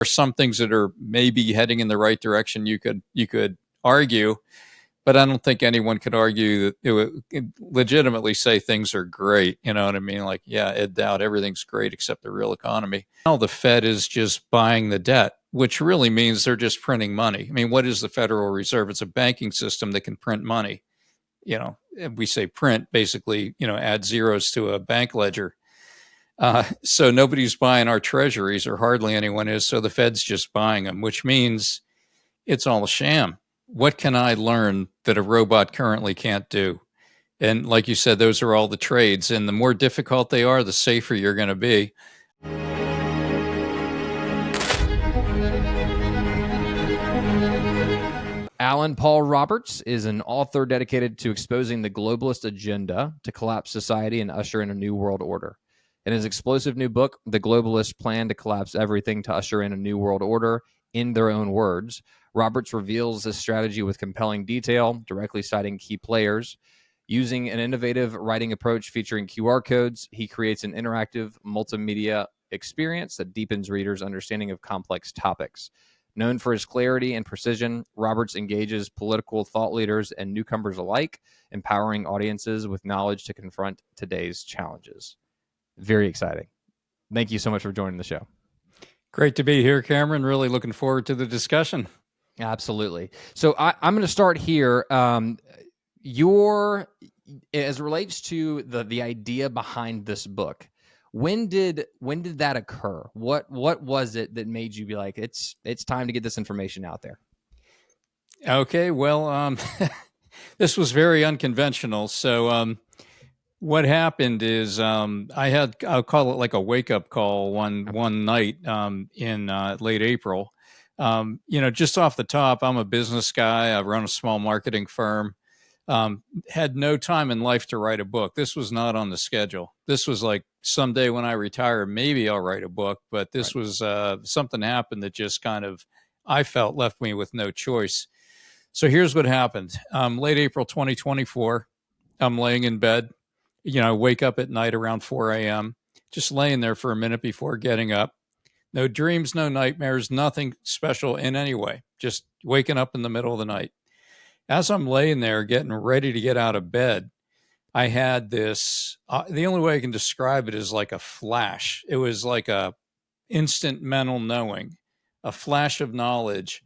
are some things that are maybe heading in the right direction. You could argue, but I don't think anyone could argue that it would legitimately say things are great. You know what I mean? Like, yeah, Ed Dowd, everything's great except the real economy. Now the Fed is just buying the debt, which really means they're just printing money. I mean, what is the Federal Reserve? It's a banking system that can print money. You know, we say print, basically, add zeros to a bank ledger. So nobody's buying our treasuries, or hardly anyone is. So the Fed's just buying them, which means it's all a sham. What can I learn that a robot currently can't do? And like you said, those are all the trades. And the more difficult they are, the safer you're going to be. Allan Paul Roberts is an author dedicated to exposing the globalist agenda to collapse society and usher in a new world order. In his explosive new book, The Globalist Plan to Collapse Everything to Usher in a New World Order, in their own words, Roberts reveals this strategy with compelling detail, directly citing key players. Using an innovative writing approach featuring QR codes, he creates an interactive multimedia experience that deepens readers' understanding of complex topics. Known for his clarity and precision, Roberts engages political thought leaders and newcomers alike, empowering audiences with knowledge to confront today's challenges. Very exciting. Thank you so much for joining the show. Great to be here, Cameron. Really looking forward to the discussion. Absolutely. So I'm going to start here. As it relates to the idea behind this book, when did that occur? What was it that made you be like, it's time to get this information out there? Okay, well, this was very unconventional. So what happened is I'll call it like a wake-up call one night in late April. Just off the top, I'm a business guy. I run a small marketing firm. Had no time in life to write a book. This was not on the schedule. This was like someday when I retire, maybe I'll write a book. But this was something happened that just kind of, I felt, left me with no choice. So here's what happened. Late April 2024, I'm laying in bed. I wake up at night around 4 a.m., just laying there for a minute before getting up. No dreams, no nightmares, nothing special in any way, just waking up in the middle of the night. As I'm laying there getting ready to get out of bed, I had this, the only way I can describe it is like a flash. It was like a instant mental knowing, a flash of knowledge,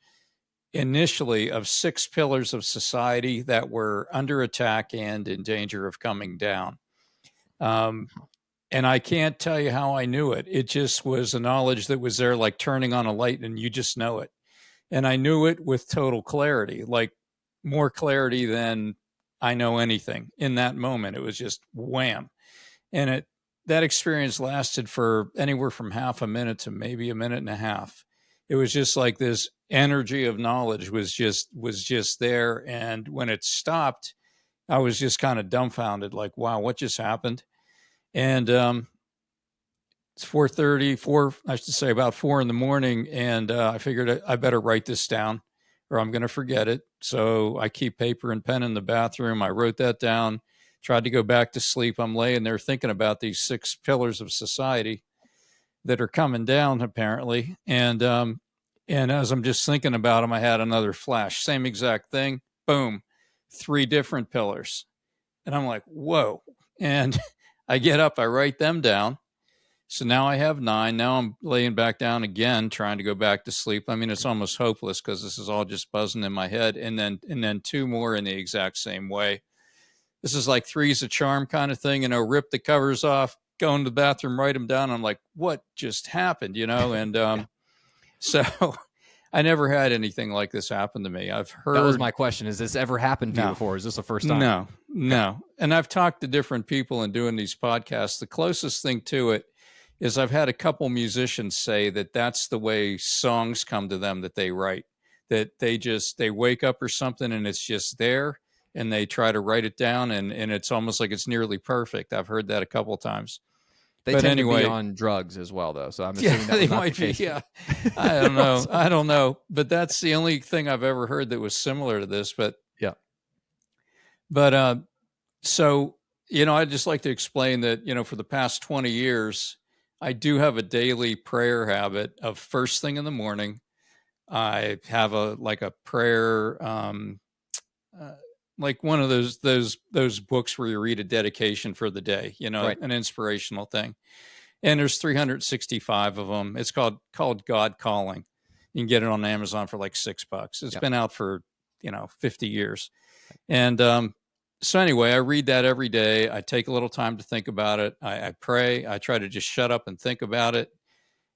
initially of 6 pillars of society that were under attack and in danger of coming down. And I can't tell you how I knew it. It just was a knowledge that was there, like turning on a light, and you just know it. And I knew it with total clarity, like more clarity than I know anything in that moment. It was just wham. And that experience lasted for anywhere from half a minute to maybe a minute and a half. It was just like this energy of knowledge was just there. And when it stopped, I was just kind of dumbfounded, like, wow, what just happened? And it's 4:30, I should say about 4 in the morning. And I figured I better write this down or I'm going to forget it. So I keep paper and pen in the bathroom. I wrote that down, tried to go back to sleep. I'm laying there thinking about these 6 pillars of society that are coming down, apparently. And as I'm just thinking about them, I had another flash, same exact thing. Boom, 3 different pillars. And I'm like, whoa. And I get up, I write them down. So now I have 9. Now I'm laying back down again, trying to go back to sleep. I mean, it's almost hopeless because this is all just buzzing in my head. And then 2 more in the exact same way. This is like 3's a charm kind of thing, rip the covers off, go into the bathroom, write them down. I'm like, what just happened, And so I never had anything like this happen to me. I've heard. That was my question. Has this ever happened to you before? Is this the first time? No. And I've talked to different people and doing these podcasts. The closest thing to it is I've had a couple musicians say that that's the way songs come to them that they write, that they wake up or something and it's just there and they try to write it down and it's almost like it's nearly perfect. I've heard that a couple times. They tend to be on drugs as well, though. So I'm assuming that they might be. Yeah, I don't know. But that's the only thing I've ever heard that was similar to this. But yeah. So I'd just like to explain that for the past 20 years, I do have a daily prayer habit of first thing in the morning. I have a prayer, uh, like one of those books where you read a dedication for the day, Right. an inspirational thing. And there's 365 of them. It's called God Calling. You can get it on Amazon for like $6. It's Yep. been out for 50 years. And so anyway, I read that every day. I take a little time to think about it. I pray. I try to just shut up and think about it.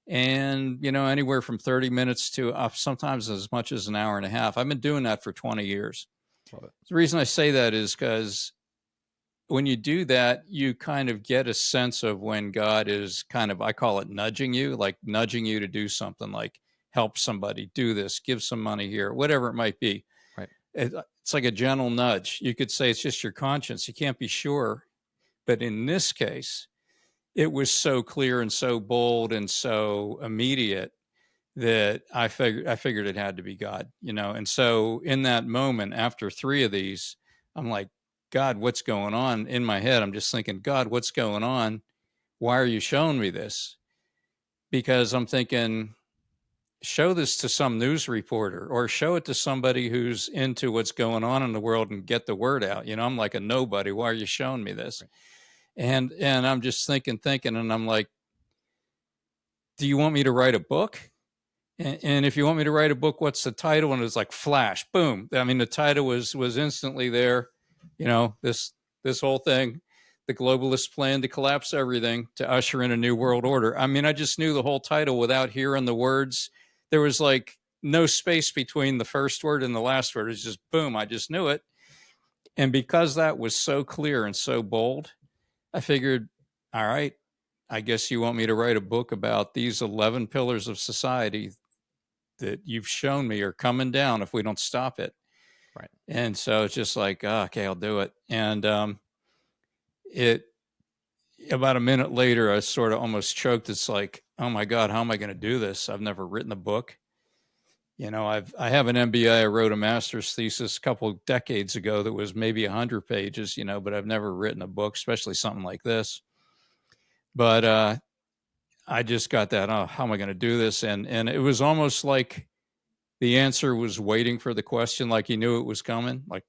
And anywhere from 30 minutes to sometimes as much as an hour and a half. I've been doing that for 20 years. Love it. The reason I say that is because when you do that, you kind of get a sense of when God is kind of, I call it nudging you, like nudging you to do something, like help somebody, do this, give some money here, whatever it might be. Right. It's like a gentle nudge. You could say it's just your conscience. You can't be sure. But in this case, it was so clear and so bold and so immediate that I figured it had to be God, And so in that moment, after 3 of these, I'm like, God, what's going on? In my head, I'm just thinking, God, what's going on? Why are you showing me this? Because I'm thinking, show this to some news reporter or show it to somebody who's into what's going on in the world and get the word out. I'm like a nobody. Why are you showing me this? Right. And I'm just thinking, and I'm like, do you want me to write a book? And if you want me to write a book, what's the title? And it's like flash, boom. I mean, the title was instantly there. This whole thing, the globalist plan to collapse everything, to usher in a new world order. I mean, I just knew the whole title without hearing the words. There was like no space between the first word and the last word. It's just boom. I just knew it. And because that was so clear and so bold, I figured, all right, I guess you want me to write a book about these 11 pillars of society that you've shown me are coming down if we don't stop it. Right. And so it's just like, okay, I'll do it. And it about a minute later, I sort of almost choked. It's like, oh my God, how am I going to do this? I've never written a book. I have an MBA. I wrote a master's thesis a couple of decades ago that was maybe 100 pages, but I've never written a book, especially something like this. But I just got that, oh, how am I going to do this? And it was almost like the answer was waiting for the question, like he knew it was coming, like,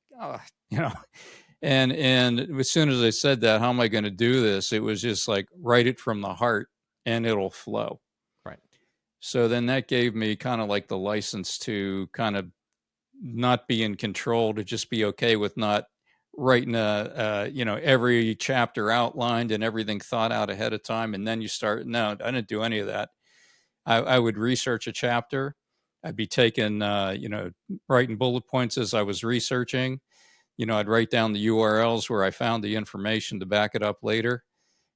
and as soon as I said that, how am I going to do this? It was just like, write it from the heart and it'll flow. Right. So then that gave me kind of like the license to kind of not be in control, to just be okay with not writing every chapter outlined and everything thought out ahead of time. And then you start, no, I didn't do any of that. I would research a chapter. I'd be taking, writing bullet points as I was researching. I'd write down the URLs where I found the information to back it up later.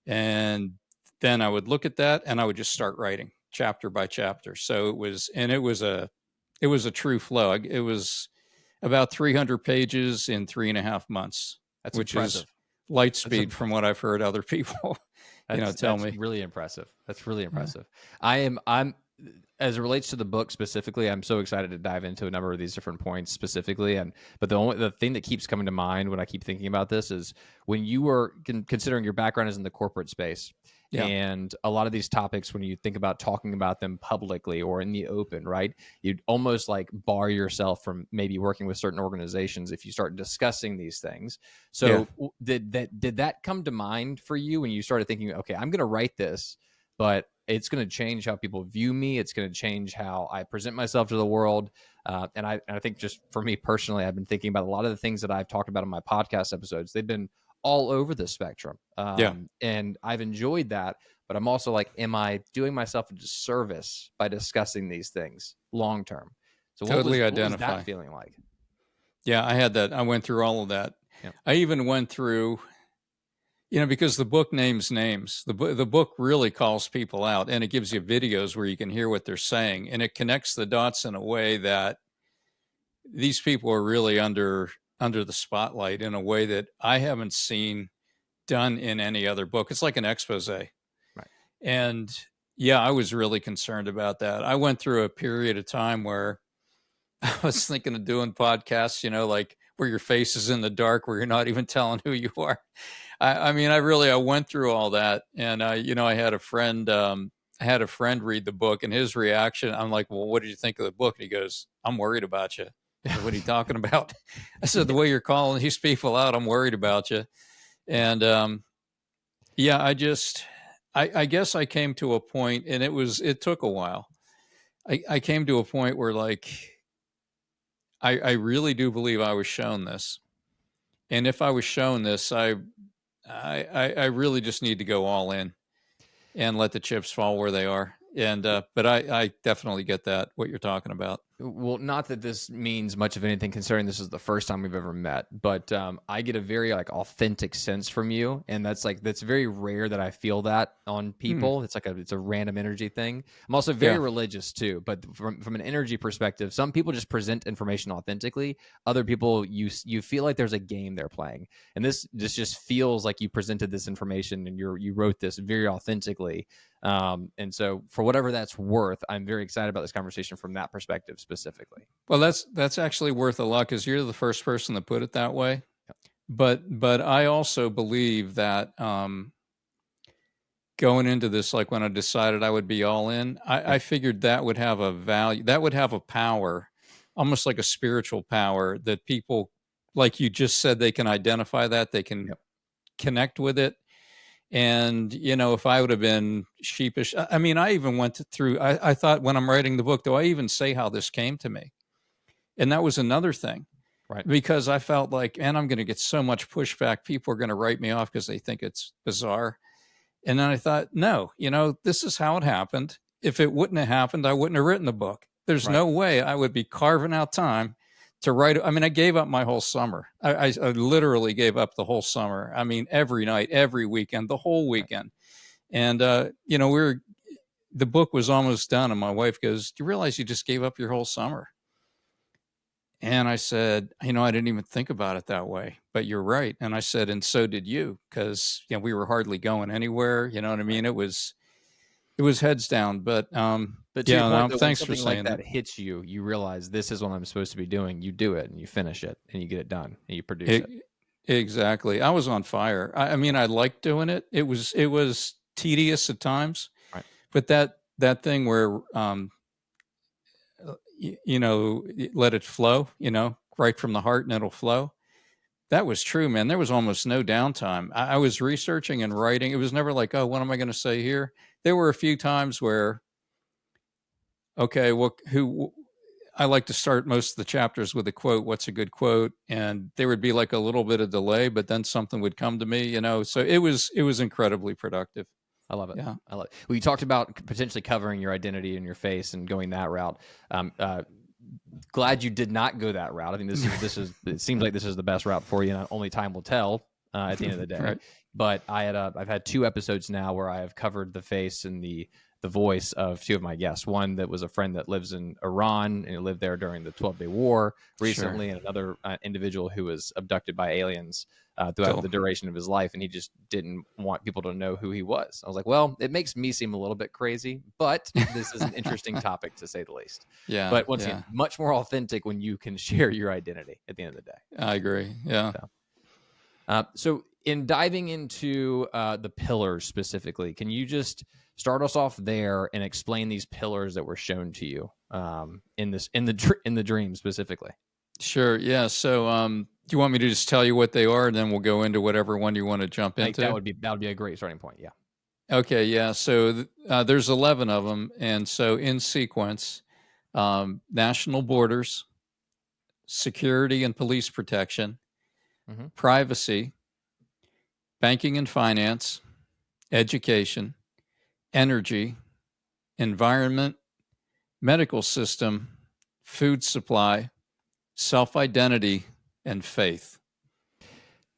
And then I would look at that and I would just start writing chapter by chapter. So it was a true flow. It was about 300 pages in 3.5 months, That's which impressive. is light speed from what I've heard other people, tell me. Really impressive. That's really impressive. Yeah. I'm as it relates to the book specifically, I'm so excited to dive into a number of these different points specifically. But the thing that keeps coming to mind when I keep thinking about this is when you were considering your background is in the corporate space. Yeah. And a lot of these topics, when you think about talking about them publicly or in the open, right, you'd almost like bar yourself from maybe working with certain organizations if you start discussing these things. So did that come to mind for you when you started thinking, okay, I'm going to write this, but it's going to change how people view me. It's going to change how I present myself to the world. And I think just for me personally, I've been thinking about a lot of the things that I've talked about in my podcast episodes. They've been all over the spectrum. And I've enjoyed that, but I'm also like, am I doing myself a disservice by discussing these things long-term? So what was that feeling like? Yeah, I had that. I went through all of that. Yeah. I even went through, because the book names names. The book really calls people out, and it gives you videos where you can hear what they're saying, and it connects the dots in a way that these people are really under the spotlight in a way that I haven't seen done in any other book. It's like an expose. Right. And yeah, I was really concerned about that. I went through a period of time where I was thinking of doing podcasts, like where your face is in the dark, where you're not even telling who you are. I mean, I went through all that, and I had a friend. I had a friend read the book, and his reaction, I'm like, well, what did you think of the book? And he goes, I'm worried about you. I said, what are you talking about? I said, the way you're calling these people out, I'm worried about you. And yeah, I guess I came to a point, and it took a while. I came to a point where, like, I really do believe I was shown this. And if I was shown this, I really just need to go all in and let the chips fall where they are. And but I definitely get that, what you're talking about. Well, not that this means much of anything, considering this is the first time we've ever met, but I get a very like authentic sense from you, and that's very rare that I feel that on people. It's a random energy thing. I'm also very religious too, but from an energy perspective, some people just present information authentically. Other people, you feel like there's a game they're playing, and this just feels like you presented this information and you wrote this very authentically. And so for whatever that's worth, I'm very excited about this conversation from that perspective specifically. Well, that's actually worth a lot, because you're the first person to put it that way. But I also believe that going into this, like when I decided I would be all in, I figured that would have a value, that would have a power, almost like a spiritual power, that people, like you just said, they can identify that, they can connect with it. And, if I would have been sheepish, I mean, I even went through, I thought when I'm writing the book, do I even say how this came to me? And that was another thing, right? Because I felt like, man, I'm going to get so much pushback. People are going to write me off because they think it's bizarre. And then I thought, no, this is how it happened. If it wouldn't have happened, I wouldn't have written the book. There's no way I would be carving out time to write. I mean, I gave up my whole summer. I literally gave up the whole summer. I mean, every night, every weekend, the whole weekend. And, the book was almost done. And my wife goes, do you realize you just gave up your whole summer? And I said, I didn't even think about it that way, but you're right. And I said, and so did you, because, we were hardly going anywhere. You know what I mean? It was heads down, but to your point, though, thanks when for something saying like that hits you, you realize this is what I'm supposed to be doing. You do it and you finish it and you get it done and you produce it. Exactly. I was on fire. I mean, I liked doing it. It was tedious at times, right? But that thing where, let it flow, right from the heart, and it'll flow. That was true, man. There was almost no downtime. I was researching and writing. It was never like, oh, what am I going to say here? There were a few times where, okay, I like to start most of the chapters with a quote. What's a good quote? And there would be like a little bit of delay, but then something would come to me, so it was incredibly productive. I love it. Yeah. I love it. Well, you talked about potentially covering your identity and your face and going that route. Glad you did not go that route. I think this is it seems like this is the best route for you, and only time will tell at the end of the day. Right. But I've had 2 episodes now where I have covered the face and the voice of 2 of my guests. One that was a friend that lives in Iran and he lived there during the 12-day war recently, and another individual who was abducted by aliens throughout the duration of his life, and he just didn't want people to know who he was. I was like, well, it makes me seem a little bit crazy, but this is an interesting topic to say the least. Yeah. But once again, much more authentic when you can share your identity at the end of the day. I agree. Yeah. So in diving into the pillars specifically, can you just start us off there and explain these pillars that were shown to you in the dream specifically? Sure. Yeah. So, do you want me to just tell you what they are, and then we'll go into whatever one you want to jump into? That would be a great starting point. Yeah. Okay. Yeah. So there's 11 of them, and so in sequence, national borders, security and police protection, privacy, banking and finance, education, energy, environment, medical system, food supply, self-identity, and faith.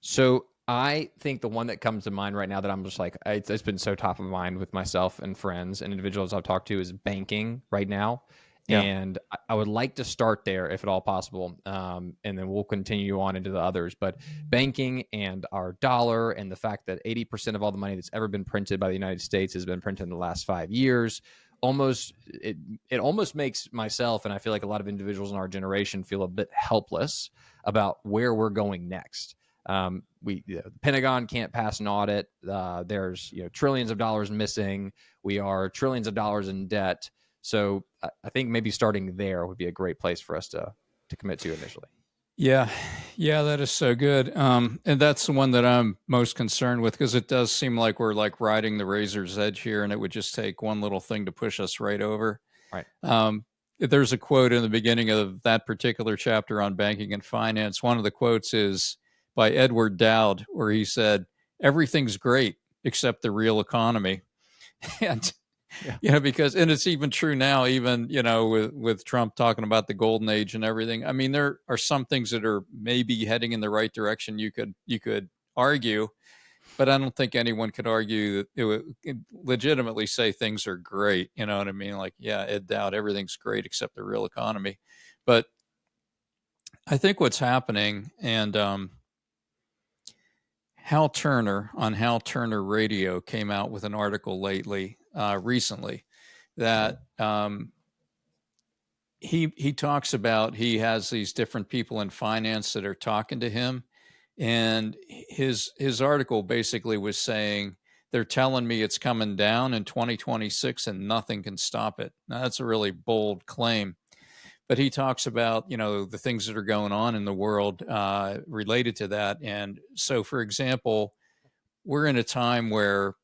So I think the one that comes to mind right now that I'm just like, it's been so top of mind with myself and friends and individuals I've talked to is banking right now. Yeah. And I would like to start there if at all possible. And then we'll continue on into the others. But banking and our dollar and the fact that 80% of all the money that's ever been printed by the United States has been printed in the last 5 years. almost it almost makes myself, and I feel like a lot of individuals in our generation, feel a bit helpless about where we're going next. The Pentagon can't pass an audit. There's trillions of dollars missing. We are trillions of dollars in debt. So I think maybe starting there would be a great place for us to commit to initially. Yeah, yeah, that is so good. And that's the one that I'm most concerned with, because it does seem like we're like riding the razor's edge here, and it would just take one little thing to push us right over. Right. There's a quote in the beginning of that particular chapter on banking and finance. One of the quotes is by Edward Dowd, where he said, "Everything's great except the real economy." And because, and it's even true now, even, with Trump talking about the golden age and everything. I mean, there are some things that are maybe heading in the right direction. You could argue, but I don't think anyone could argue that it would legitimately say things are great. You know what I mean? Like, yeah, Ed Dowd, everything's great except the real economy. But I think what's happening, and Hal Turner on Hal Turner Radio came out with an article recently, that he talks about, he has these different people in finance that are talking to him, and his article basically was saying, they're telling me it's coming down in 2026 and nothing can stop it. Now, that's a really bold claim, but he talks about, the things that are going on in the world related to that. And so, for example, we're in a time where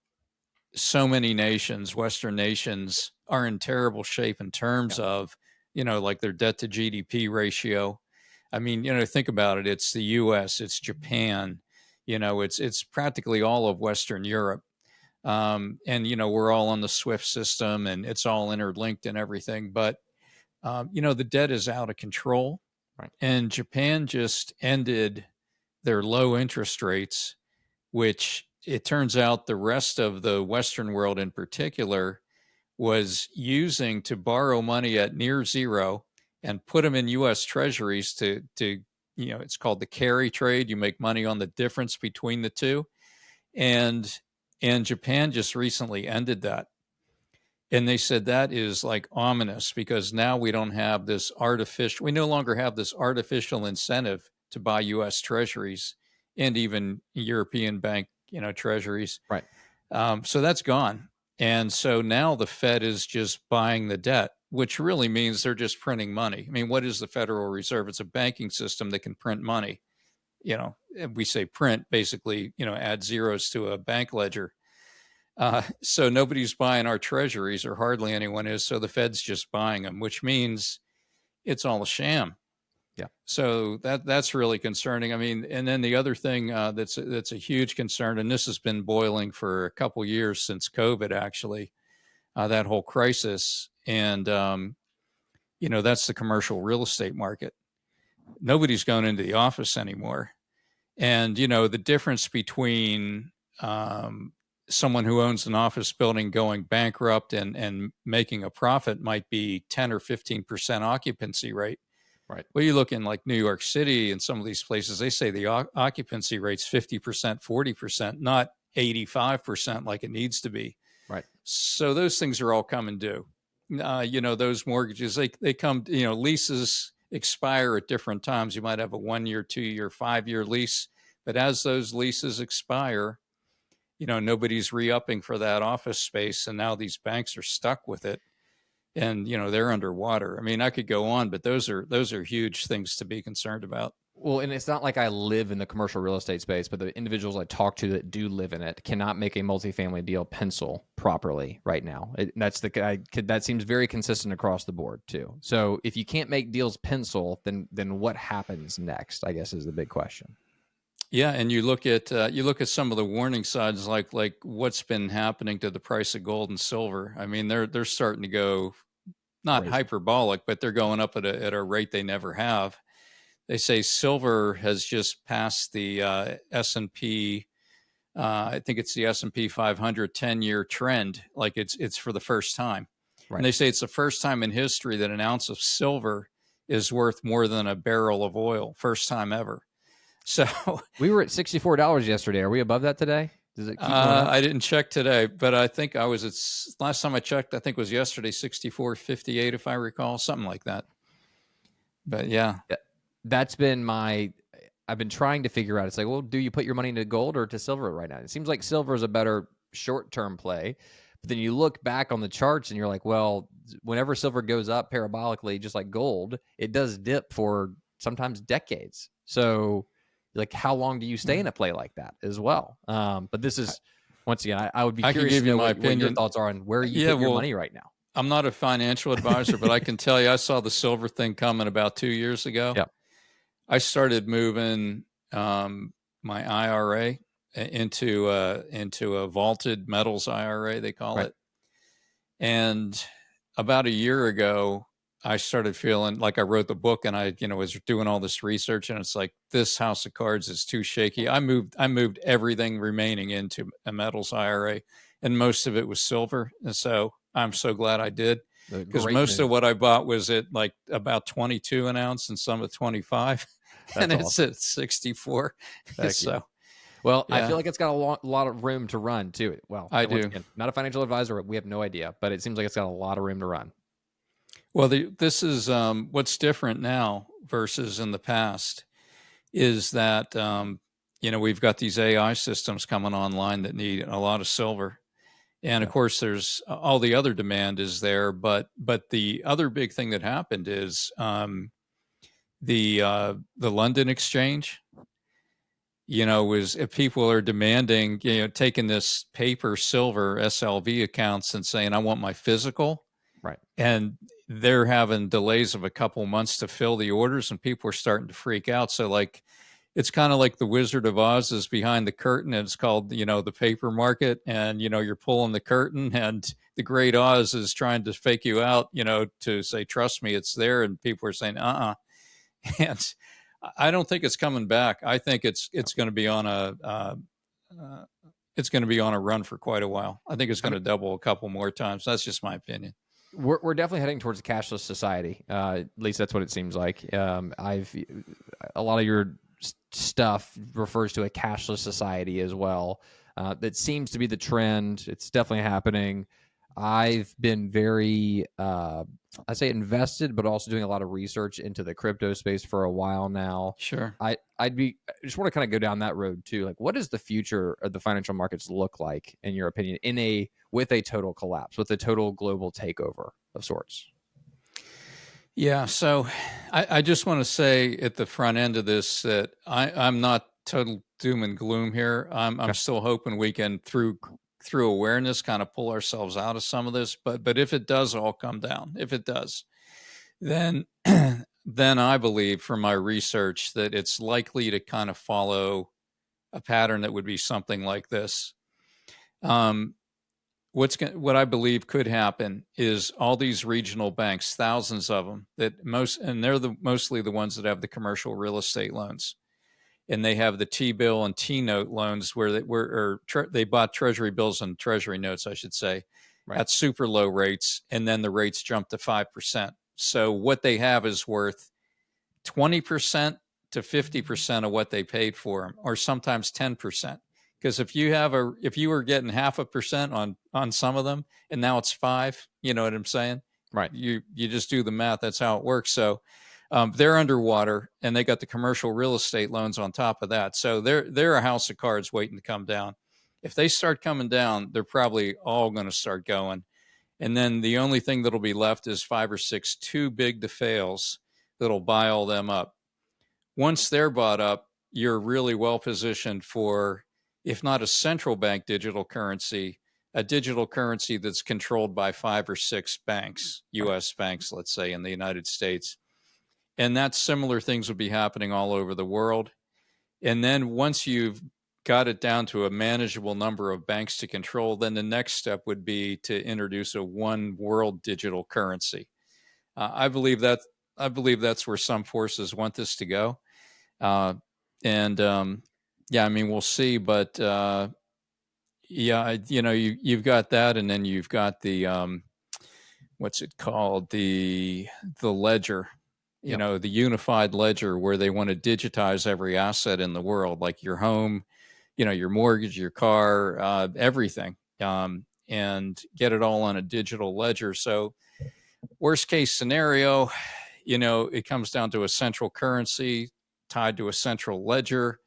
so many nations, Western nations, are in terrible shape in terms of, like their debt to GDP ratio. I mean, think about it. It's the US, it's Japan, it's practically all of Western Europe. And, we're all on the SWIFT system, and it's all interlinked and everything. But, the debt is out of control. Right. And Japan just ended their low interest rates, which it turns out the rest of the Western world in particular was using to borrow money at near zero and put them in U.S. treasuries to it's called the carry trade. You make money on the difference between the two. And Japan just recently ended that. And they said that is like ominous, because now we no longer have this artificial incentive to buy U.S. treasuries and even European bank, treasuries. Right. So that's gone. And so now the Fed is just buying the debt, which really means they're just printing money. I mean, what is the Federal Reserve? It's a banking system that can print money. We say print, basically, add zeros to a bank ledger. So nobody's buying our treasuries, or hardly anyone is. So the Fed's just buying them, which means it's all a sham. Yeah. So that's really concerning. I mean, and then the other thing that's a huge concern, and this has been boiling for a couple years since COVID, actually, that whole crisis, and that's the commercial real estate market. Nobody's going into the office anymore, and the difference between someone who owns an office building going bankrupt and making a profit might be 10 or 15% occupancy rate. Right. Well, you look in like New York City and some of these places, they say the occupancy rate's 50%, 40%, not 85% like it needs to be. Right. So those things are all coming due. Those mortgages, they come, leases expire at different times. You might have a 1 year, 2 year, 5 year lease, but as those leases expire, nobody's re-upping for that office space. And now these banks are stuck with it. And, they're underwater. I mean, I could go on, but those are huge things to be concerned about. Well, and it's not like I live in the commercial real estate space, but the individuals I talk to that do live in it cannot make a multifamily deal pencil properly right now. That seems very consistent across the board too. So if you can't make deals pencil, then what happens next, I guess, is the big question. Yeah, and you look at some of the warning signs, like what's been happening to the price of gold and silver. I mean, they're starting to go, not Crazy. hyperbolic, but they're going up at a rate they never have. They say silver has just passed the S&P. I think it's the S&P 500 10-year trend. Like it's for the first time. Right. And they say it's the first time in history that an ounce of silver is worth more than a barrel of oil. First time ever. So we were at $64 yesterday. Are we above that today? Does it keep going up? I didn't check today, but I think I was at last time I checked. I think was yesterday, 64.58, if I recall, something like that. But yeah, that's been I've been trying to figure out. It's like, well, do you put your money into gold or to silver right now? It seems like silver is a better short-term play. But then you look back on the charts and you're like, well, whenever silver goes up parabolically, just like gold, it does dip for sometimes decades. So, like, how long do you stay in a play like that as well? But this is, once again, I would be I can curious give to you know my what your opinion. thoughts are on where you Yeah, put your well, money right now. I'm not a financial advisor, but I can tell you, I saw the silver thing coming about 2 years ago. Yep. I started moving my IRA into a vaulted metals IRA, they call Right. it. And about a year ago, I started feeling like I wrote the book and I, was doing all this research and it's like this house of cards is too shaky. I moved everything remaining into a metals IRA and most of it was silver. And so I'm so glad I did because Great most of move. what I bought was at like about 22 an ounce and some at 25 and That's it's awesome. at 64. Heck So yeah. Well, I yeah, feel like it's got a lot of room to run to it. Well, I once do. again, not a financial advisor. We have no idea, but it seems like it's got a lot of room to run. Well, this is what's different now versus in the past is that we've got these AI systems coming online that need a lot of silver, and of Yeah. course there's all the other demand is there, but the other big thing that happened is the London exchange. Was if people are demanding, taking this paper silver SLV accounts and saying, I want my physical. Right. And they're having delays of a couple months to fill the orders and people are starting to freak out. So like, it's kind of like the Wizard of Oz is behind the curtain and it's called, the paper market. And, you're pulling the curtain and the Great Oz is trying to fake you out, to say, trust me, it's there. And people are saying, And I don't think it's coming back. I think it's going to be on it's going to be on a run for quite a while. I think it's going to double a couple more times. That's just my opinion. We're definitely heading towards a cashless society. At least that's what it seems like. A lot of your stuff refers to a cashless society as well. That seems to be the trend. It's definitely happening. I've been very, I say invested, but also doing a lot of research into the crypto space for a while now. Sure. I just want to kind of go down that road too. Like, what does the future of the financial markets look like, in your opinion, with a total collapse, with a total global takeover of sorts? Yeah. So I just want to say at the front end of this that I'm not total doom and gloom here. I'm still hoping we can through awareness kind of pull ourselves out of some of this. But if it does all come down, if it does, then then I believe from my research that it's likely to kind of follow a pattern that would be something like this. What I believe could happen is all these regional banks, thousands of them, and they're mostly the ones that have the commercial real estate loans, and they have the T-bill and T-note loans where they bought treasury bills and treasury notes, I should say, Right. at super low rates, and then the rates jumped to 5%. So what they have is worth 20% to 50% of what they paid for them, or sometimes 10%. Because if you were getting 0.5% on some of them, and now it's 5, you know what I'm saying? Right. You just do the math. That's how it works. So they're underwater, and they got the commercial real estate loans on top of that. So they're a house of cards waiting to come down. If they start coming down, they're probably all going to start going. And then the only thing that'll be left is 5 or 6 too big to fails that'll buy all them up. Once they're bought up, you're really well positioned for, if not a central bank digital currency, a digital currency that's controlled by 5 or 6 banks, U.S. banks, let's say, in the United States. And that similar things would be happening all over the world. And then once you've got it down to a manageable number of banks to control, then the next step would be to introduce a one world digital currency. I believe that's where some forces want this to go. Yeah, I mean, we'll see, but yeah, you've got that, and then you've got the what's it called, the ledger, the unified ledger, where they want to digitize every asset in the world, like your home, your mortgage, your car, everything, and get it all on a digital ledger. So worst case scenario, it comes down to a central currency tied to a central ledger,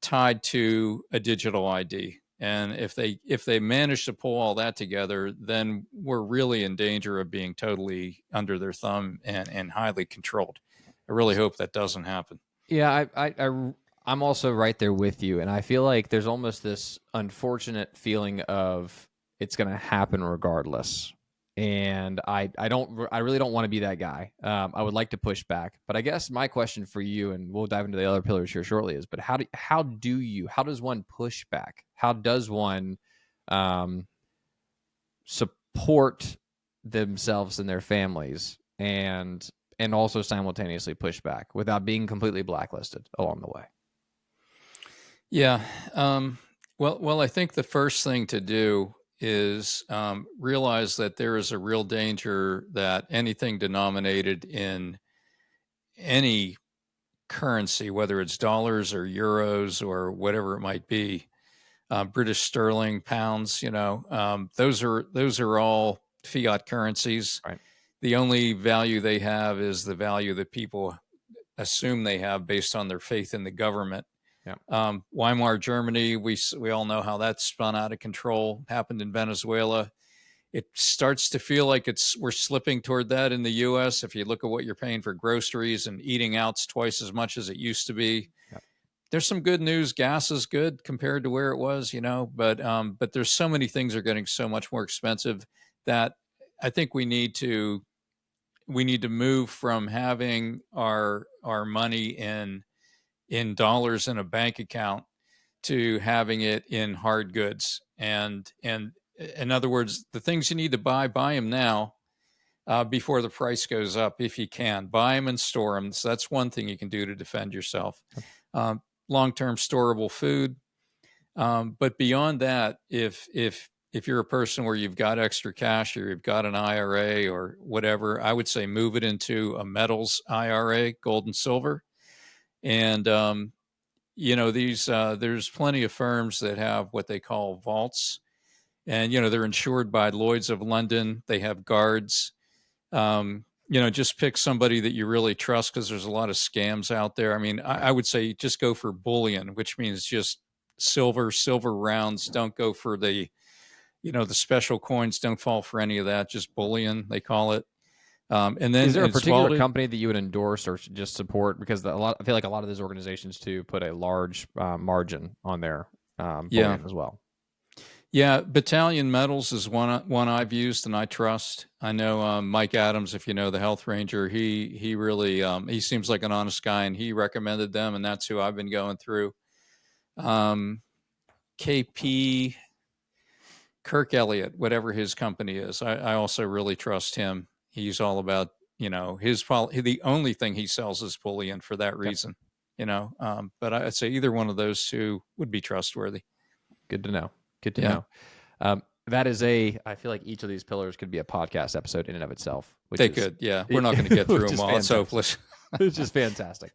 tied to a digital ID. And if they manage to pull all that together, then we're really in danger of being totally under their thumb and highly controlled. I really hope that doesn't happen. Yeah, I'm also right there with you, and I feel like there's almost this unfortunate feeling of it's going to happen regardless. And I really don't want to be that guy. I would like to push back, but I guess my question for you, and we'll dive into the other pillars here shortly, is: but how does one push back? How does one support themselves and their families, and also simultaneously push back without being completely blacklisted along the way? Yeah. Well, I think the first thing to do is realize that there is a real danger that anything denominated in any currency, whether it's dollars or euros or whatever it might be, British sterling, pounds, those are all fiat currencies. Right. The only value they have is the value that people assume they have based on their faith in the government. Yeah. Weimar Germany, we all know how that spun out of control, happened in Venezuela. It starts to feel like we're slipping toward that in the U.S. If you look at what you're paying for groceries, and eating out's twice as much as it used to be. Yeah. There's some good news. Gas is good compared to where it was, but there's so many things are getting so much more expensive that I think we need to move from having our money in dollars in a bank account to having it in hard goods. And in other words, the things you need to buy them now, before the price goes up. If you can, buy them and store them. So that's one thing you can do to defend yourself. Long-term storable food. But beyond that, if you're a person where you've got extra cash, or you've got an IRA or whatever, I would say move it into a metals IRA, gold and silver. And there's plenty of firms that have what they call vaults, and they're insured by Lloyd's of London. They have guards. Just pick somebody that you really trust, because there's a lot of scams out there. I mean, I would say just go for bullion, which means just silver rounds. Don't go for the special coins. Don't fall for any of that. Just bullion, they call it. And then, is there a particular company that you would endorse or just support? Because I feel like a lot of those organizations too put a large margin on their bullion as well. Yeah, Battalion Metals is one I've used and I trust. I know Mike Adams, if you know, the health ranger, he really he seems like an honest guy, and he recommended them, and that's who I've been going through. KP, Kirk Elliott, whatever his company is, I also really trust him. He's all about the only thing he sells is bullion for that reason. But I'd say either one of those two would be trustworthy. Good to know. Good to know. That is I feel like each of these pillars could be a podcast episode in and of itself. They could, yeah. We're not going to get through them all. It's hopeless. It's just fantastic.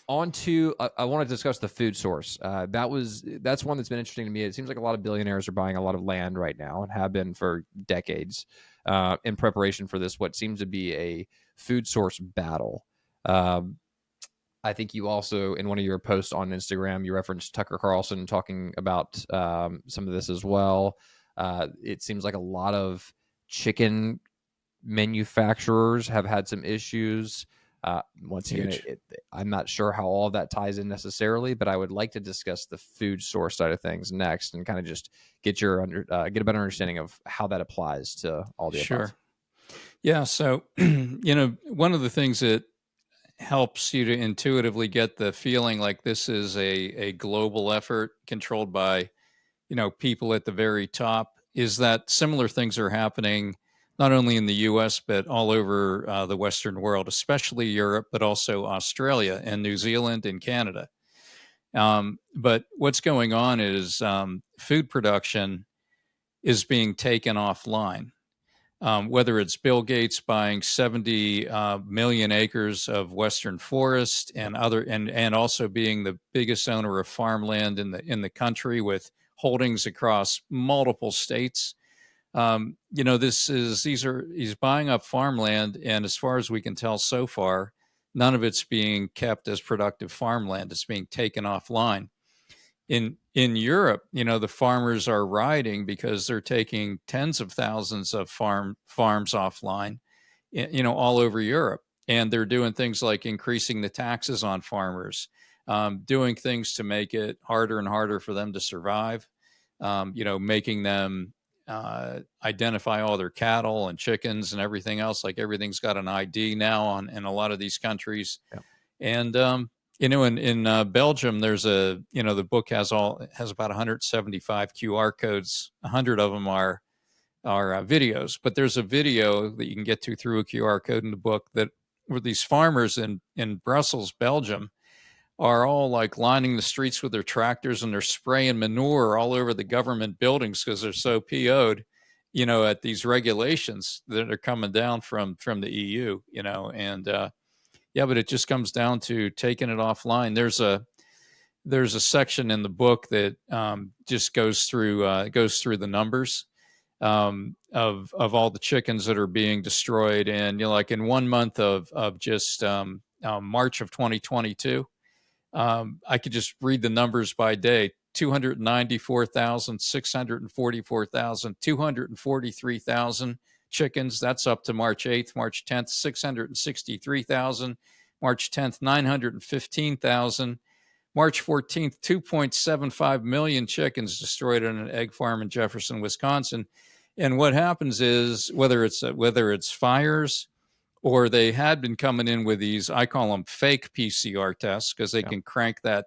On to, I want to discuss the food source. That's one that's been interesting to me. It seems like a lot of billionaires are buying a lot of land right now, and have been for decades, in preparation for this, what seems to be a food source battle. I think you also, in one of your posts on Instagram, you referenced Tucker Carlson talking about some of this as well. It seems like a lot of chicken manufacturers have had some issues. Once again, I'm not sure how all of that ties in necessarily, but I would like to discuss the food source side of things next, and kind of just get a better understanding of how that applies to all the above. Yeah. So, one of the things that helps you to intuitively get the feeling like this is a global effort controlled by, people at the very top, is that similar things are happening not only in the U.S., but all over the Western world, especially Europe, but also Australia and New Zealand and Canada. But what's going on is food production is being taken offline. whether it's Bill Gates buying 70 million acres of Western forest and also being the biggest owner of farmland in the country with holdings across multiple states. He's buying up farmland, and as far as we can tell so far, none of it's being kept as productive farmland. It's being taken offline. In Europe, the farmers are rioting because they're taking tens of thousands of farms offline, all over Europe. And they're doing things like increasing the taxes on farmers, doing things to make it harder and harder for them to survive, making them identify all their cattle and chickens and everything else. Like everything's got an ID now in a lot of these countries. Yeah. And, in Belgium, there's the book has about 175 QR codes. 100 of them are videos, but there's a video that you can get to through a QR code in the book that where these farmers in Brussels, Belgium, are all like lining the streets with their tractors, and they're spraying manure all over the government buildings because they're so PO'd, at these regulations that are coming down from the EU, but it just comes down to taking it offline. There's a section in the book that just goes through the numbers of all the chickens that are being destroyed, and like in 1 month of just March of 2022. I could just read the numbers by day: 294,000, 644,000, 243,000 chickens. That's up to March 8th, March 10th, 663,000, March 10th, 915,000, March 14th, 2.75 million chickens destroyed on an egg farm in Jefferson, Wisconsin. And what happens is whether it's fires, or they had been coming in with these, I call them fake PCR tests, because they can crank that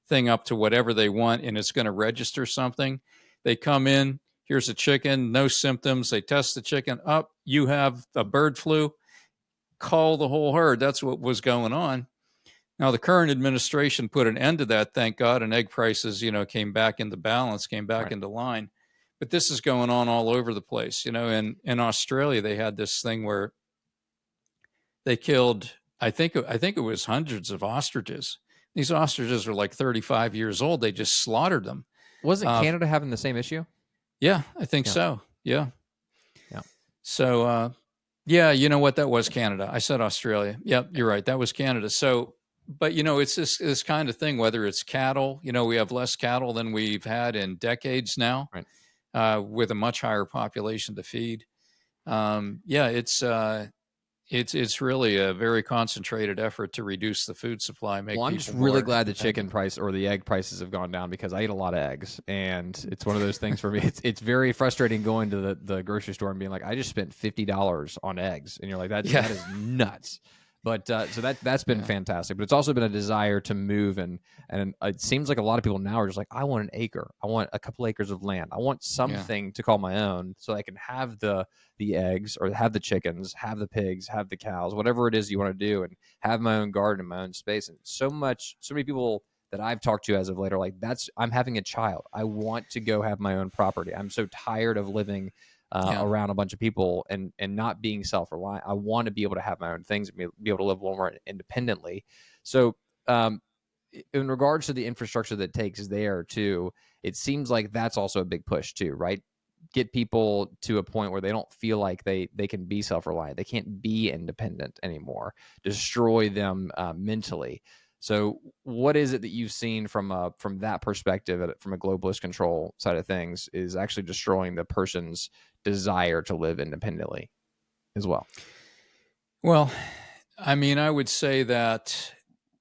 thing up to whatever they want and it's going to register something. They come in, here's a chicken, no symptoms. They test the chicken up. You have a bird flu, call the whole herd. That's what was going on. Now, the current administration put an end to that, thank God, and egg prices, came back into balance, came back into line. But this is going on all over the place. In Australia, they had this thing where they killed, I think it was hundreds of ostriches. These ostriches were like 35 years old. They just slaughtered them. Wasn't Canada having the same issue? Yeah, I think so. Yeah. Yeah. So, you know what? That was Canada. I said Australia. Yep, you're right. That was Canada. So, but, it's this kind of thing, whether it's cattle, we have less cattle than we've had in decades now, with a much higher population to feed. It's really a very concentrated effort to reduce the food supply. I'm just really glad the chicken price or the egg prices have gone down, because I eat a lot of eggs, and it's one of those things for me. It's very frustrating going to the grocery store and being like, I just spent $50 on eggs, and you're like, that is nuts. But so that's been fantastic. But it's also been a desire to move, and it seems like a lot of people now are just like, I want an acre, I want a couple acres of land, I want something to call my own, so I can have the eggs, or have the chickens, have the pigs, have the cows, whatever it is you want to do, and have my own garden, my own space. And so many people that I've talked to as of late are like, I'm having a child, I want to go have my own property. I'm so tired of living around a bunch of people and not being self-reliant. I want to be able to have my own things and be able to live a little more independently. So in regards to the infrastructure that takes there too, it seems like that's also a big push too, right? Get people to a point where they don't feel like they can be self-reliant. They can't be independent anymore. Destroy them mentally. So what is it that you've seen from that perspective, from a globalist control side of things, is actually destroying the person's desire to live independently as well? Well, I mean, I would say that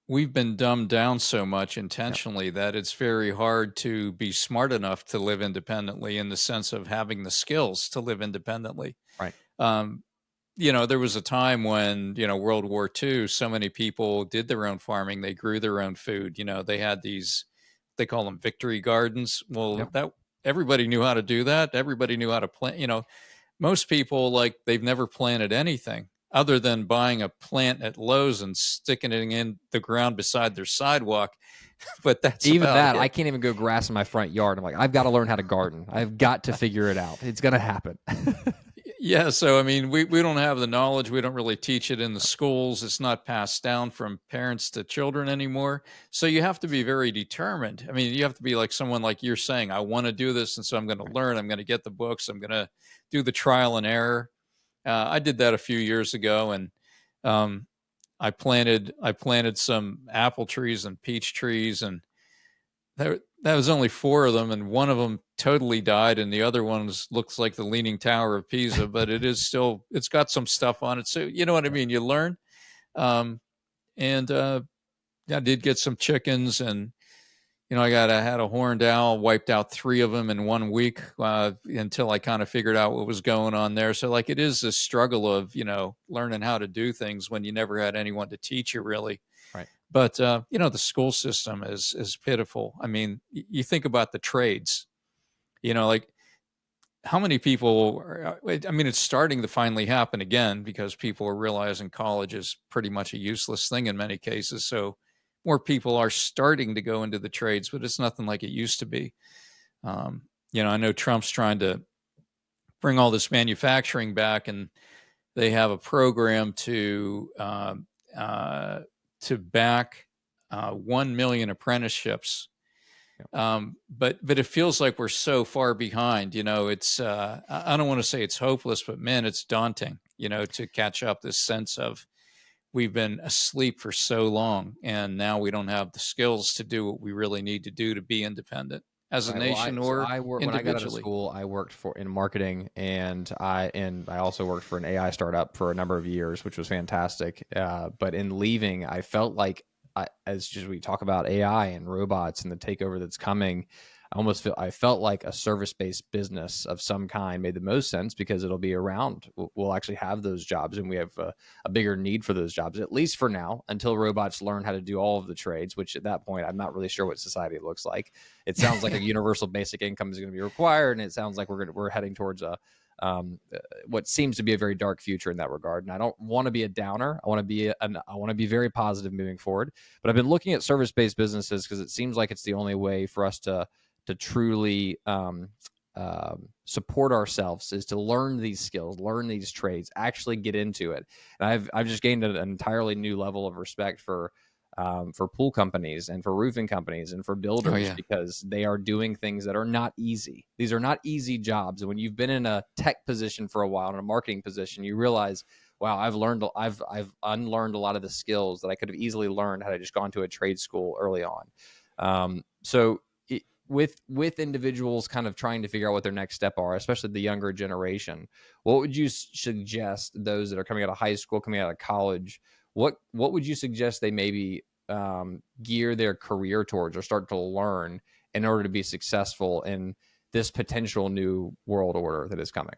we've been dumbed down so much intentionally that it's very hard to be smart enough to live independently, in the sense of having the skills to live independently. Right. There was a time when, World War II, so many people did their own farming. They grew their own food. They had these, they call them victory gardens. Well, that everybody knew how to do that. Everybody knew how to plant. Most people, they've never planted anything other than buying a plant at Lowe's and sticking it in the ground beside their sidewalk. But that's even that. It. I can't even go grass in my front yard. I'm like, I've got to learn how to garden. I've got to figure it out. It's going to happen. Yeah, so I mean, we don't have the knowledge. We don't really teach it in the schools. It's not passed down from parents to children anymore. So you have to be very determined. I mean, you have to be like someone like you're saying, I want to do this, and so I'm going to learn. I'm going to get the books. I'm going to do the trial and error. I did that a few years ago, and um, I planted some apple trees and peach trees, and that was only four of them, and one of them totally died, and the other ones looks like the Leaning Tower of Pisa, but it's got some stuff on it. So you know what I mean? You learn. Um, and I did get some chickens, and I had a horned owl, wiped out three of them in 1 week until I kind of figured out what was going on there. So like it is a struggle of, learning how to do things when you never had anyone to teach you really. Right. But the school system is pitiful. I mean, you think about the trades. Like how many people I mean, it's starting to finally happen again because people are realizing college is pretty much a useless thing in many cases. So more people are starting to go into the trades, but it's nothing like it used to be. I know Trump's trying to bring all this manufacturing back, and they have a program to back 1 million apprenticeships. But it feels like we're so far behind. It's I don't want to say it's hopeless, but man, it's daunting. To catch up. This sense of we've been asleep for so long, and now we don't have the skills to do what we really need to do to be independent as a Right. nation So or I work when I got out of individually. school. I worked in marketing, and I also worked for an AI startup for a number of years, which was fantastic. But in leaving, I felt like, as just we talk about AI and robots and the takeover that's coming, I felt like a service-based business of some kind made the most sense because it'll be around. We'll actually have those jobs, and we have a bigger need for those jobs, at least for now, until robots learn how to do all of the trades, which at that point, I'm not really sure what society looks like. It sounds like a universal basic income is going to be required, and it sounds like we're heading towards what seems to be a very dark future in that regard. And I don't want to be a downer. I want to be very positive moving forward. But I've been looking at service-based businesses because it seems like it's the only way for us to truly support ourselves, is to learn these skills, learn these trades, actually get into it. And I've just gained an entirely new level of respect for pool companies and for roofing companies and for builders, Oh yeah. because they are doing things that are not easy. These are not easy jobs. And when you've been in a tech position for a while, in a marketing position, you realize, wow, I've unlearned a lot of the skills that I could have easily learned had I just gone to a trade school early on. With individuals kind of trying to figure out what their next step are, especially the younger generation, what would you suggest those that are coming out of high school, coming out of college? What would you suggest they maybe gear their career towards or start to learn in order to be successful in this potential new world order that is coming?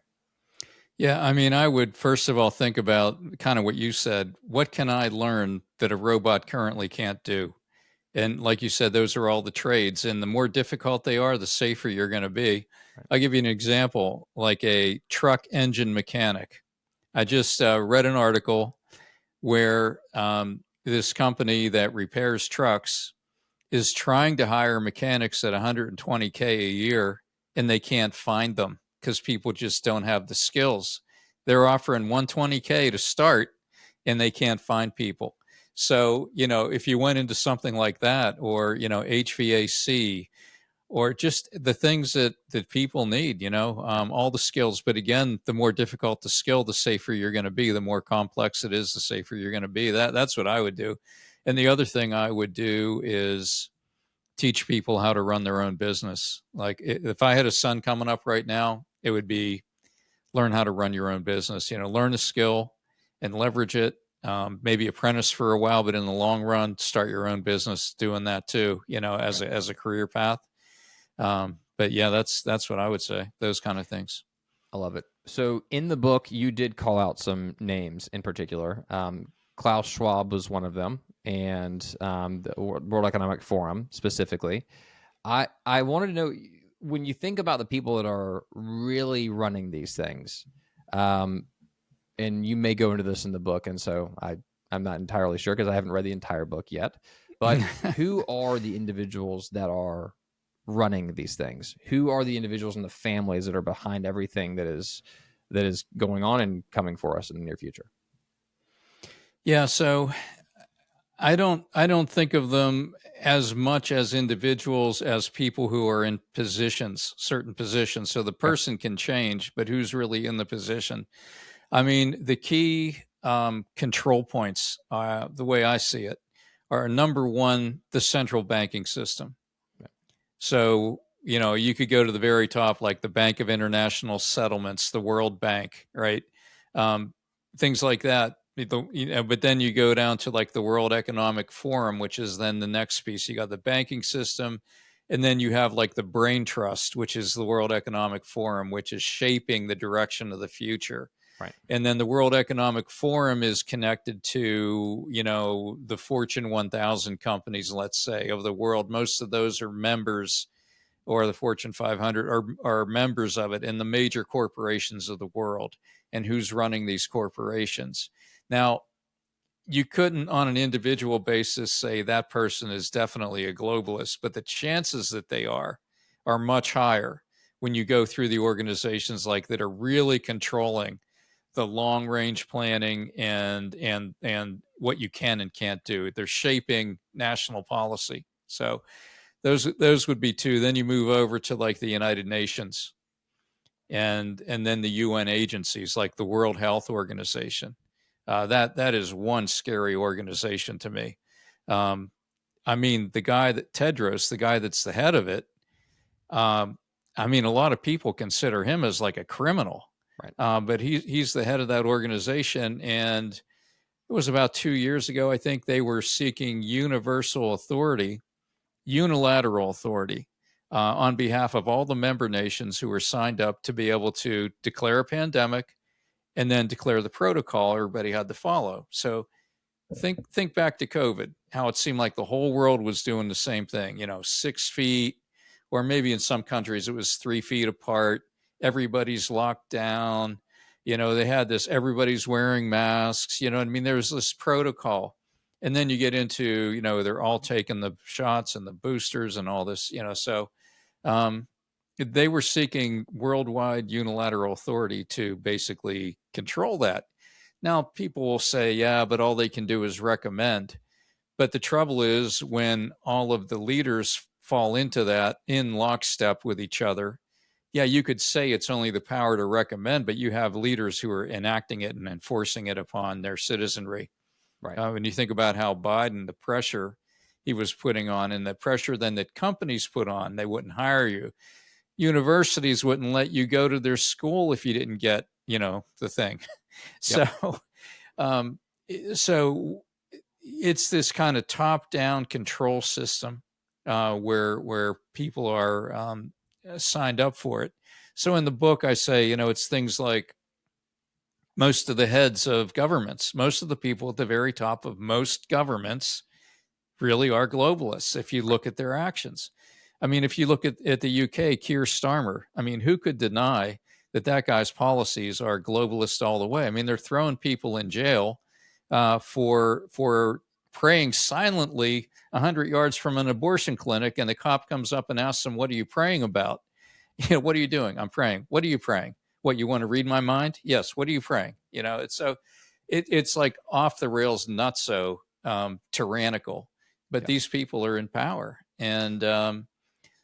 Yeah, I mean, I would first of all think about kind of what you said. What can I learn that a robot currently can't do? And like you said, those are all the trades. And the more difficult they are, the safer you're going to be. Right. I'll give you an example, like a truck engine mechanic. I just read an article where this company that repairs trucks is trying to hire mechanics at 120K a year, and they can't find them because people just don't have the skills. They're offering 120K to start, and they can't find people. So, if you went into something like that, or, HVAC, or just the things that people need, all the skills. But again, the more difficult the skill, the safer you're going to be. The more complex it is, the safer you're going to be. That's what I would do. And the other thing I would do is teach people how to run their own business. Like if I had a son coming up right now, it would be learn how to run your own business. Learn a skill and leverage it. Maybe apprentice for a while, but in the long run, start your own business doing that too. As a career path. But yeah, that's what I would say. Those kind of things. I love it. So in the book, you did call out some names in particular. Klaus Schwab was one of them, and the World Economic Forum specifically. I wanted to know, when you think about the people that are really running these things, and you may go into this in the book, and so I'm not entirely sure because I haven't read the entire book yet, but who are the individuals that are running these things? Who are the individuals and the families that are behind everything that is that is going on and coming for us in the near future. Yeah, so I don't think of them as much as individuals as people who are in positions, certain positions. So the person can change, but who's really in the position? I mean, the key control points, the way I see it, are number one, the central banking system. So, you could go to the very top, like the Bank of International Settlements, the World Bank, right? Things like that. But then you go down to like the World Economic Forum, which is then the next piece. You got the banking system, and then you have like the brain trust, which is the World Economic Forum, which is shaping the direction of the future. Right. And then the World Economic Forum is connected to, the Fortune 1000 companies, let's say, of the world. Most of those are members, or the Fortune 500 are members of it, in the major corporations of the world, and who's running these corporations. Now, you couldn't on an individual basis say that person is definitely a globalist, but the chances that they are much higher when you go through the organizations like that are really controlling the long range planning and what you can and can't do. They're shaping national policy. So those would be two. Then you move over to like the United Nations and then the UN agencies like the World Health Organization. That is one scary organization to me. I mean, the guy Tedros, the guy that's the head of it, I mean, a lot of people consider him as like a criminal. Right. But he's the head of that organization. And it was about 2 years ago, I think, they were seeking unilateral authority on behalf of all the member nations who were signed up to be able to declare a pandemic and then declare the protocol everybody had to follow. So think back to COVID, how it seemed like the whole world was doing the same thing, 6 feet, or maybe in some countries it was 3 feet apart. Everybody's locked down. They had this, everybody's wearing masks, what I mean? There's this protocol. And then you get into, they're all taking the shots and the boosters and all this, so they were seeking worldwide unilateral authority to basically control that. Now, people will say, yeah, but all they can do is recommend. But the trouble is when all of the leaders fall into that in lockstep with each other, yeah, you could say it's only the power to recommend, but you have leaders who are enacting it and enforcing it upon their citizenry. Right. When you think about how Biden, the pressure he was putting on, and the pressure then that companies put on, they wouldn't hire you. Universities wouldn't let you go to their school if you didn't get, the thing. Yep. So it's this kind of top-down control system where people are signed up for it. So in the book, I say, it's things like most of the heads of governments, most of the people at the very top of most governments really are globalists if you look at their actions. I mean, if you look at the UK, Keir Starmer, I mean, who could deny that guy's policies are globalist all the way? I mean, they're throwing people in jail for praying silently 100 yards from an abortion clinic, and the cop comes up and asks them, "What are you praying about?" What are you doing? I'm praying. What are you praying? What, you want to read my mind? Yes. What are you praying? It's like off the rails, not so tyrannical, but these people are in power. And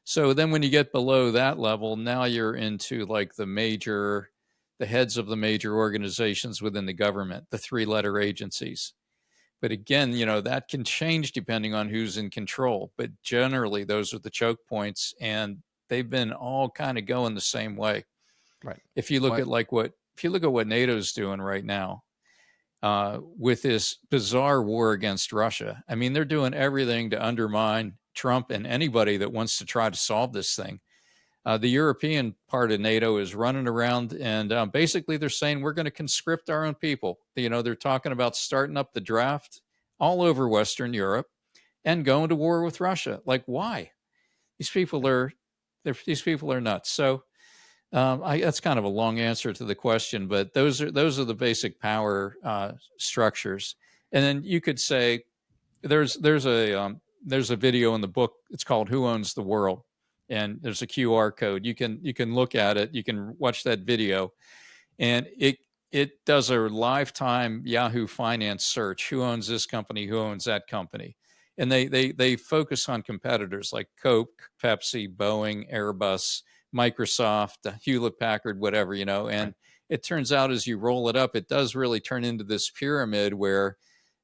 so then when you get below that level, now you're into like the heads of the major organizations within the government, the 3-letter agencies. But again, that can change depending on who's in control. But generally, those are the choke points, and they've been all kind of going the same way. Right. If you look at what NATO's doing right now with this bizarre war against Russia, I mean, they're doing everything to undermine Trump and anybody that wants to try to solve this thing. The European part of NATO is running around and basically they're saying we're going to conscript our own people. They're talking about starting up the draft all over Western Europe and going to war with Russia. Like, why? These people are nuts. So that's kind of a long answer to the question, but those are the basic power structures. And then you could say there's a video in the book. It's called "Who Owns the World," and there's a QR code. You can look at it. You can watch that video, and it does a lifetime Yahoo Finance search. Who owns this company? Who owns that company? And they focus on competitors like Coke, Pepsi, Boeing, Airbus, Microsoft, Hewlett Packard, whatever, you know. And Right. it turns out as you roll it up, it does really turn into this pyramid where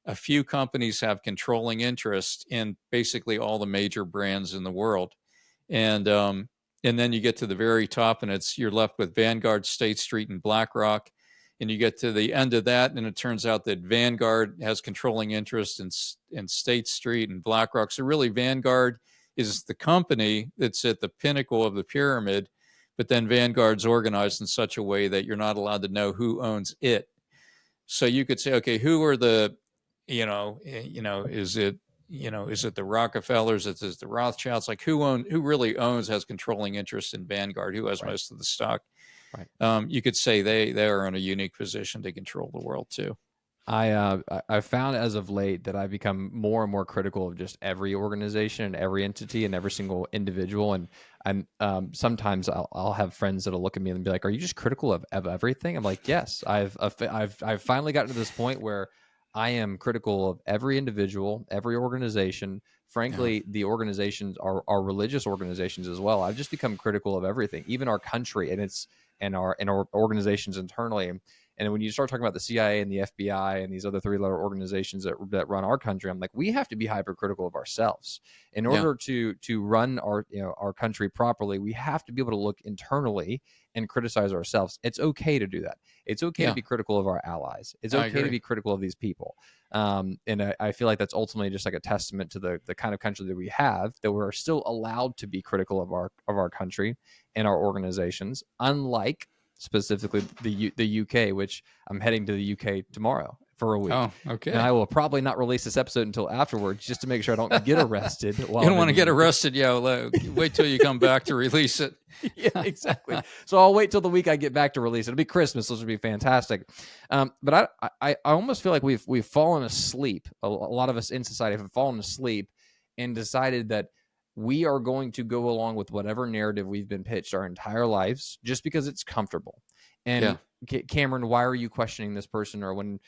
a few companies have controlling interest in basically all the major brands in the world. And then you get to the very top, and you're left with Vanguard, State Street, and BlackRock. And you get to the end of that, and it turns out that Vanguard has controlling interest in State Street and BlackRock. So really, Vanguard is the company that's at the pinnacle of the pyramid, but then Vanguard's organized in such a way that you're not allowed to know who owns it. So you could say, okay, who are the, is it, is it the Rockefellers? Is it the Rothschilds? Like who really owns, has controlling interest in Vanguard? Who has Right. most of the stock? Right. You could say they are in a unique position to control the world too. I found as of late that I've become more and more critical of just every organization and every entity and every single individual. And sometimes I'll have friends that'll look at me and be like, "Are you just critical of everything?" I'm like, "Yes, I've finally gotten to this point where I am critical of every individual, every organization. Frankly, Yeah. the organizations are religious organizations as well. I've just become critical of everything, even our country and our organizations internally. And when you start talking about the CIA and the FBI and these other three-letter organizations that run our country, I'm like, we have to be hypercritical of ourselves in Yeah. order to run our country properly. We have to be able to look internally and criticize ourselves. It's okay to do that. It's okay to Yeah. be critical of our allies. It's I okay to agree. be critical of these people. And I feel like that's ultimately just like a testament to the kind of country that we have, that we're still allowed to be critical of our country and our organizations, unlike specifically the UK, which I'm heading to the UK tomorrow for a week. Oh, okay. And I will probably not release this episode until afterwards, just to make sure I don't get arrested. While You don't I'm want to in the get UK. arrested. Yeah. Wait till you come back to release it. Yeah, exactly. So I'll wait till the week I get back to release it. It'll be Christmas. This will be fantastic. But I almost feel like we've fallen asleep. A lot of us in society have fallen asleep and decided that we are going to go along with whatever narrative we've been pitched our entire lives just because it's comfortable. And Cameron, why are you questioning this person? Or when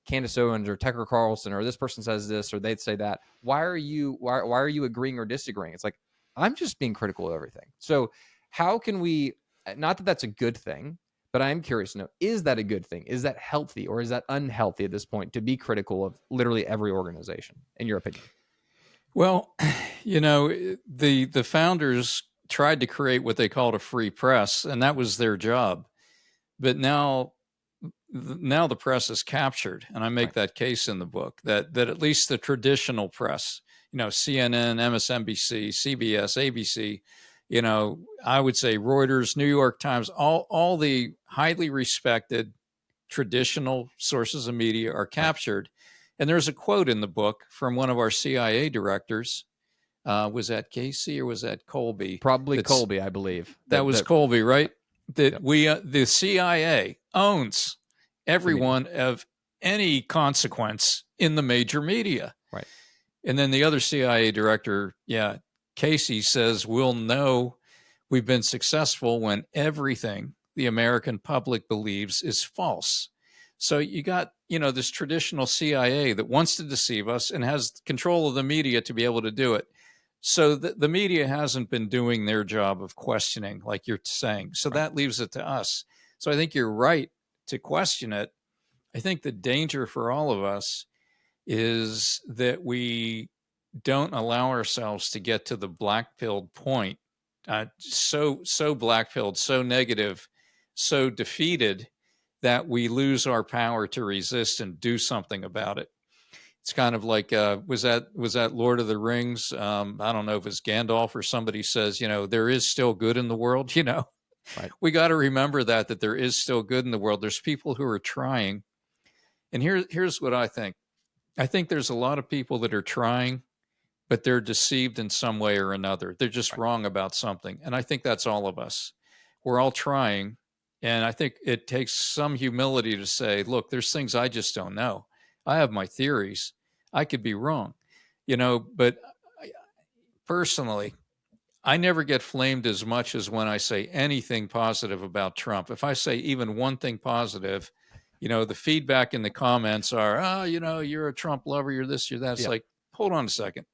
Candace Owens or Tucker Carlson or this person says this or they'd say that, why are you agreeing or disagreeing? It's like, I'm just being critical of everything. So how can we, not that that's a good thing, but I'm curious to know, is that a good thing? Is that healthy or is that unhealthy at this point to be critical of literally every organization, in your opinion? Well, the founders tried to create what they called a free press, and that was their job. But now the press is captured, and I make that case in the book that at least the traditional press, CNN, MSNBC, CBS, ABC, I would say Reuters, New York Times, all the highly respected traditional sources of media are captured. And there's a quote in the book from one of our CIA directors. Was that Casey or was that Colby? Probably Colby, I believe. That was Colby, right? That the CIA owns everyone of any consequence in the major media. Right. And then the other CIA director, Casey, says we'll know we've been successful when everything the American public believes is false. So you got, this traditional CIA that wants to deceive us and has control of the media to be able to do it. So the media hasn't been doing their job of questioning, like you're saying. So that leaves it to us. So I think you're right to question it. I think the danger for all of us is that we don't allow ourselves to get to the black-pilled point, so black-pilled, so negative, so defeated that we lose our power to resist and do something about it. It's kind of like, was that Lord of the Rings? I don't know if it's Gandalf or somebody says, there is still good in the world. Right. We got to remember that there is still good in the world. There's people who are trying. And here's what I think. I think there's a lot of people that are trying, but they're deceived in some way or another. They're just wrong about something. And I think that's all of us. We're all trying. And I think it takes some humility to say, look, there's things I just don't know. I have my theories. I could be wrong, but personally, I never get flamed as much as when I say anything positive about Trump. If I say even one thing positive, the feedback in the comments are, oh, you're a Trump lover, you're this, you're that. It's Yeah. like, hold on a second.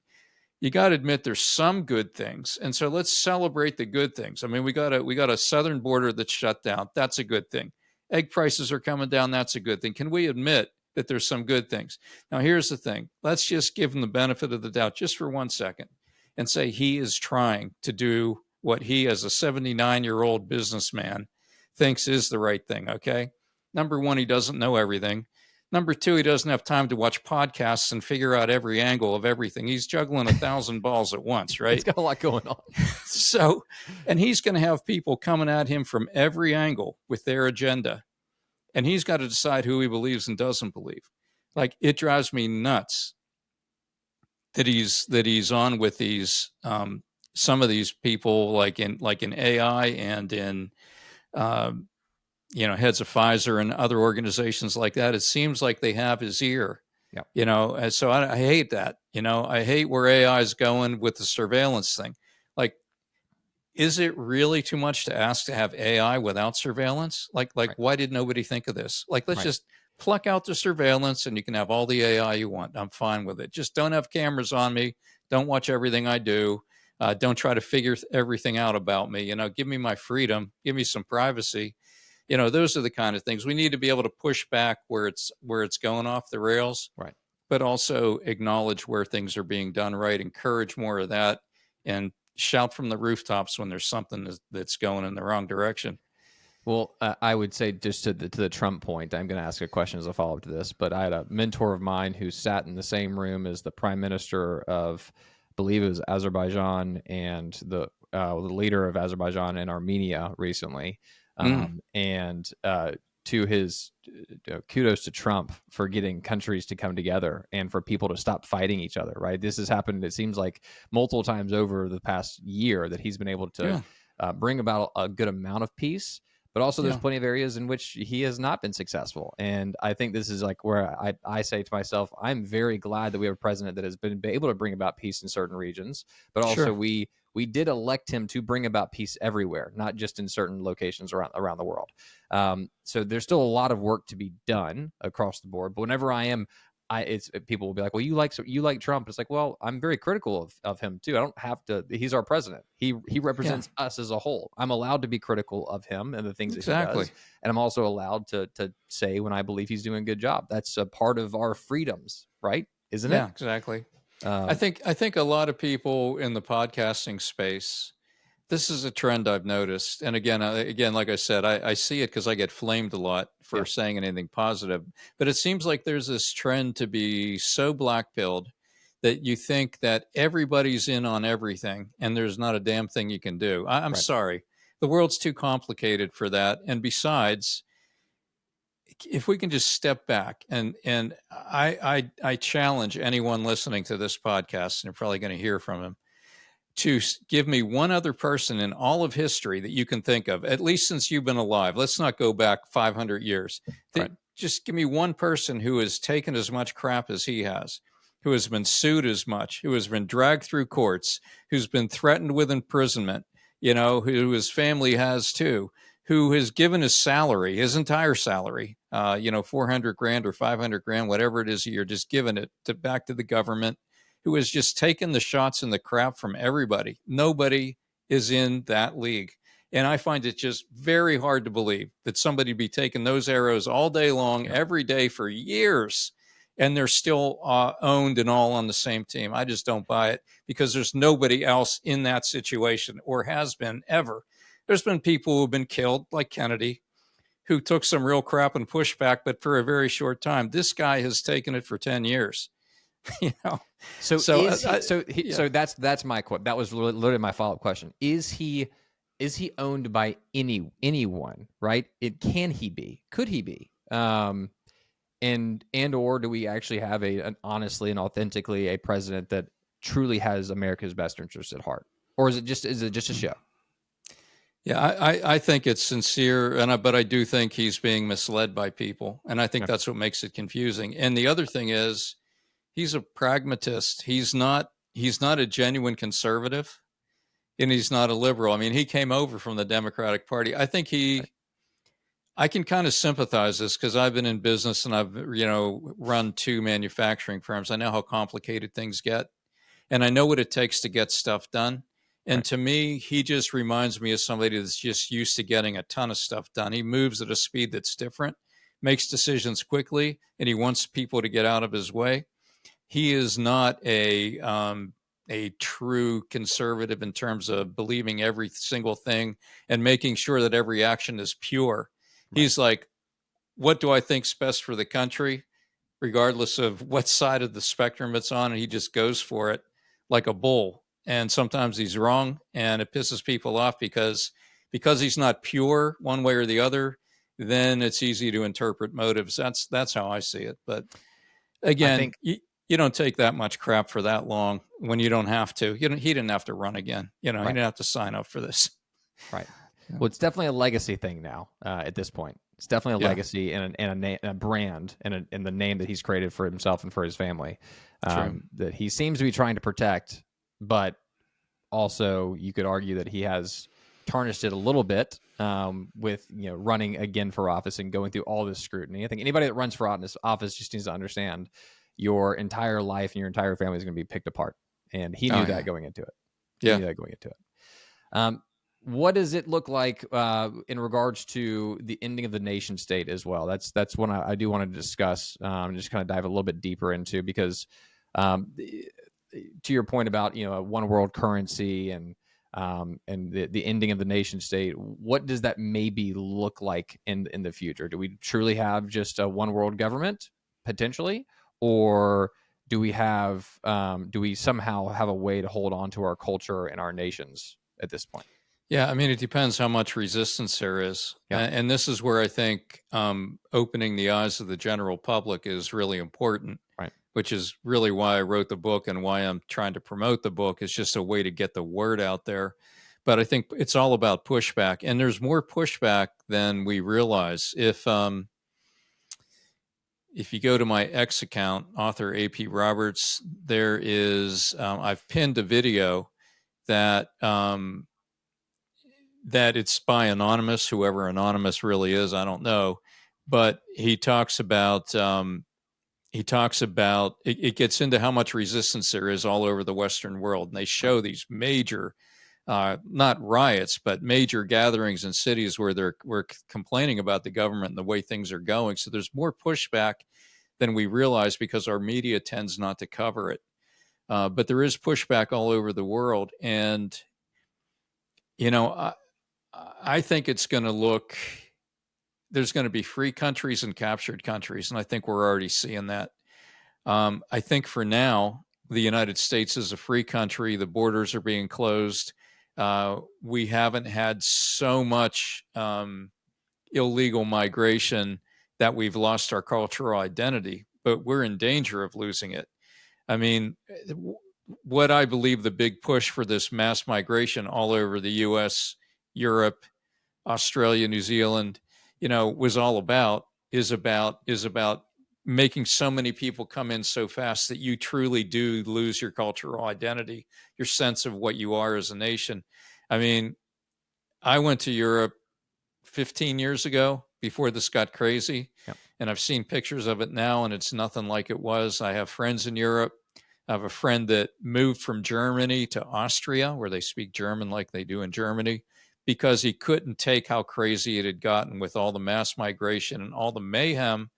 You got to admit there's some good things. And so let's celebrate the good things. I mean, we got a southern border that's shut down. That's a good thing. Egg prices are coming down. That's a good thing. Can we admit that there's some good things? Now, here's the thing. Let's just give him the benefit of the doubt just for 1 second and say he is trying to do what he, as a 79-year-old businessman, thinks is the right thing, okay? Number one, he doesn't know everything. Number two, he doesn't have time to watch podcasts and figure out every angle of everything. He's juggling 1,000 balls at once, right? He's got a lot going on. So, and he's going to have people coming at him from every angle with their agenda. And he's got to decide who he believes and doesn't believe. Like, it drives me nuts that he's on with these some of these people like in AI and in heads of Pfizer and other organizations like that. It seems like they have his ear. Yeah. And so I hate that. I hate where AI is going with the surveillance thing. Like, is it really too much to ask to have AI without surveillance? Like Right. Why did nobody think of this? Like, let's Right. just pluck out the surveillance and you can have all the AI you want. I'm fine with it. Just don't have cameras on me. Don't watch everything I do. Don't try to figure everything out about me. Give me my freedom. Give me some privacy. Those are the kind of things we need to be able to push back where it's going off the rails, Right. but also acknowledge where things are being done right, encourage more of that, and shout from the rooftops when there's something that's going in the wrong direction. Well, I would say just to the Trump point, I'm going to ask a question as a follow-up to this, but I had a mentor of mine who sat in the same room as the prime minister of, I believe it was Azerbaijan, and the leader of Azerbaijan and Armenia recently. And to his kudos to Trump for getting countries to come together and for people to stop fighting each other, right? This has happened, it seems like, multiple times over the past year that he's been able to bring about a good amount of peace. But also there's plenty of areas in which he has not been successful. And I think this is like where I say to myself, I'm very glad that we have a president that has been able to bring about peace in certain regions, but also we did elect him to bring about peace everywhere, not just in certain locations around the world. So there's still a lot of work to be done across the board. But whenever people will be like, well, you like Trump. It's like, well, I'm very critical of him too. I don't have to. He's our president. He represents us as a whole. I'm allowed to be critical of him and the things that he does, and I'm also allowed to say when I believe he's doing a good job. That's a part of our freedoms, right? Isn't it? Yeah, exactly. I think a lot of people in the podcasting space, this is a trend I've noticed. And again, like I said, I see it because I get flamed a lot for saying anything positive. But it seems like there's this trend to be so black-pilled that you think that everybody's in on everything and there's not a damn thing you can do. I'm sorry. The world's too complicated for that. And besides, if we can just step back and I challenge anyone listening to this podcast, and you're probably going to hear from him, to give me one other person in all of history that you can think of, at least since you've been alive. Let's not go back 500 years. Just give me one person who has taken as much crap as he has, who has been sued as much, who has been dragged through courts, who's been threatened with imprisonment, who his family has too, who has given his salary, his entire salary, 400 grand or 500 grand, whatever it is, you're just giving it back to the government, who has just taken the shots and the crap from everybody. Nobody is in that league. And I find it just very hard to believe that somebody be taking those arrows all day long, every day for years, and they're still owned and all on the same team. I just don't buy it, because there's nobody else in that situation, or has been ever. There's been people who've been killed, like Kennedy, who took some real crap and pushback, but for a very short time. This guy has taken it for 10 years. So that's my quote. That was literally my follow-up question. Is he owned by anyone, right? Can he be? Could he be? And or do we actually have an honestly and authentically a president that truly has America's best interest at heart? Or is it just a show? Yeah, I think it's sincere, but I do think he's being misled by people, and I think that's what makes it confusing. And the other thing is, he's a pragmatist. He's not a genuine conservative. and he's not a liberal. I mean, he came over from the Democratic Party. I think Right. I can kind of sympathize this because I've been in business and I've, run 2 manufacturing firms. I know how complicated things get, and I know what it takes to get stuff done. And Right. to me, he just reminds me of somebody that's just used to getting a ton of stuff done. He moves at a speed that's different, makes decisions quickly, and he wants people to get out of his way. He is not a true conservative in terms of believing every single thing and making sure that every action is pure. Right. He's like, what do I think's best for the country, regardless of what side of the spectrum it's on? And he just goes for it like a bull. And sometimes he's wrong, and it pisses people off because he's not pure one way or the other. Then it's easy to interpret motives. That's how I see it. But I again, think you don't take that much crap for that long when you don't have to. He didn't have to run again. He right. didn't have to sign up for this. Right. Yeah. Well, it's definitely a legacy thing now. At this point, it's definitely a Yeah. legacy and a brand and the name that he's created for himself and for his family that he seems to be trying to protect. But also, you could argue that he has tarnished it a little bit with running again for office and going through all this scrutiny. I think anybody that runs for office just needs to understand your entire life and your entire family is going to be picked apart, and he knew that going into it. Yeah. He knew that going into it. What does it look like in regards to the ending of the nation state as well? That's one I do want to discuss and just kind of dive a little bit deeper into, because to your point about a one world currency and the ending of the nation state, what does that maybe look like in the future? Do we truly have just a one world government potentially, or do we somehow have a way to hold on to our culture and our nations at this point? Yeah, I mean, it depends how much resistance there is. Yeah. And this is where I think opening the eyes of the general public is really important, Right. which is really why I wrote the book and why I'm trying to promote the book. It's just a way to get the word out there. But I think it's all about pushback, and there's more pushback than we realize. If you go to my X account, author AP Roberts, there is I've pinned a video that that it's by Anonymous, whoever Anonymous really is, I don't know, but he talks about it gets into how much resistance there is all over the Western world, and they show these major, not riots, but major gatherings in cities where we're complaining about the government and the way things are going. So there's more pushback than we realize because our media tends not to cover it. But there is pushback all over the world, and I think it's going to look. There's going to be free countries and captured countries, and I think we're already seeing that. I think for now, the United States is a free country. The borders are being closed. We haven't had so much illegal migration that we've lost our cultural identity, but we're in danger of losing it. I mean, what I believe the big push for this mass migration all over the U.S., Europe, Australia, New Zealand, was all about is about making so many people come in so fast that you truly do lose your cultural identity, your sense of what you are as a nation. I mean, I went to Europe 15 years ago before this got crazy. Yep. And I've seen pictures of it now, and it's nothing like it was. I have friends in Europe. I have a friend that moved from Germany to Austria, where they speak German like they do in Germany, because he couldn't take how crazy it had gotten with all the mass migration and all the mayhem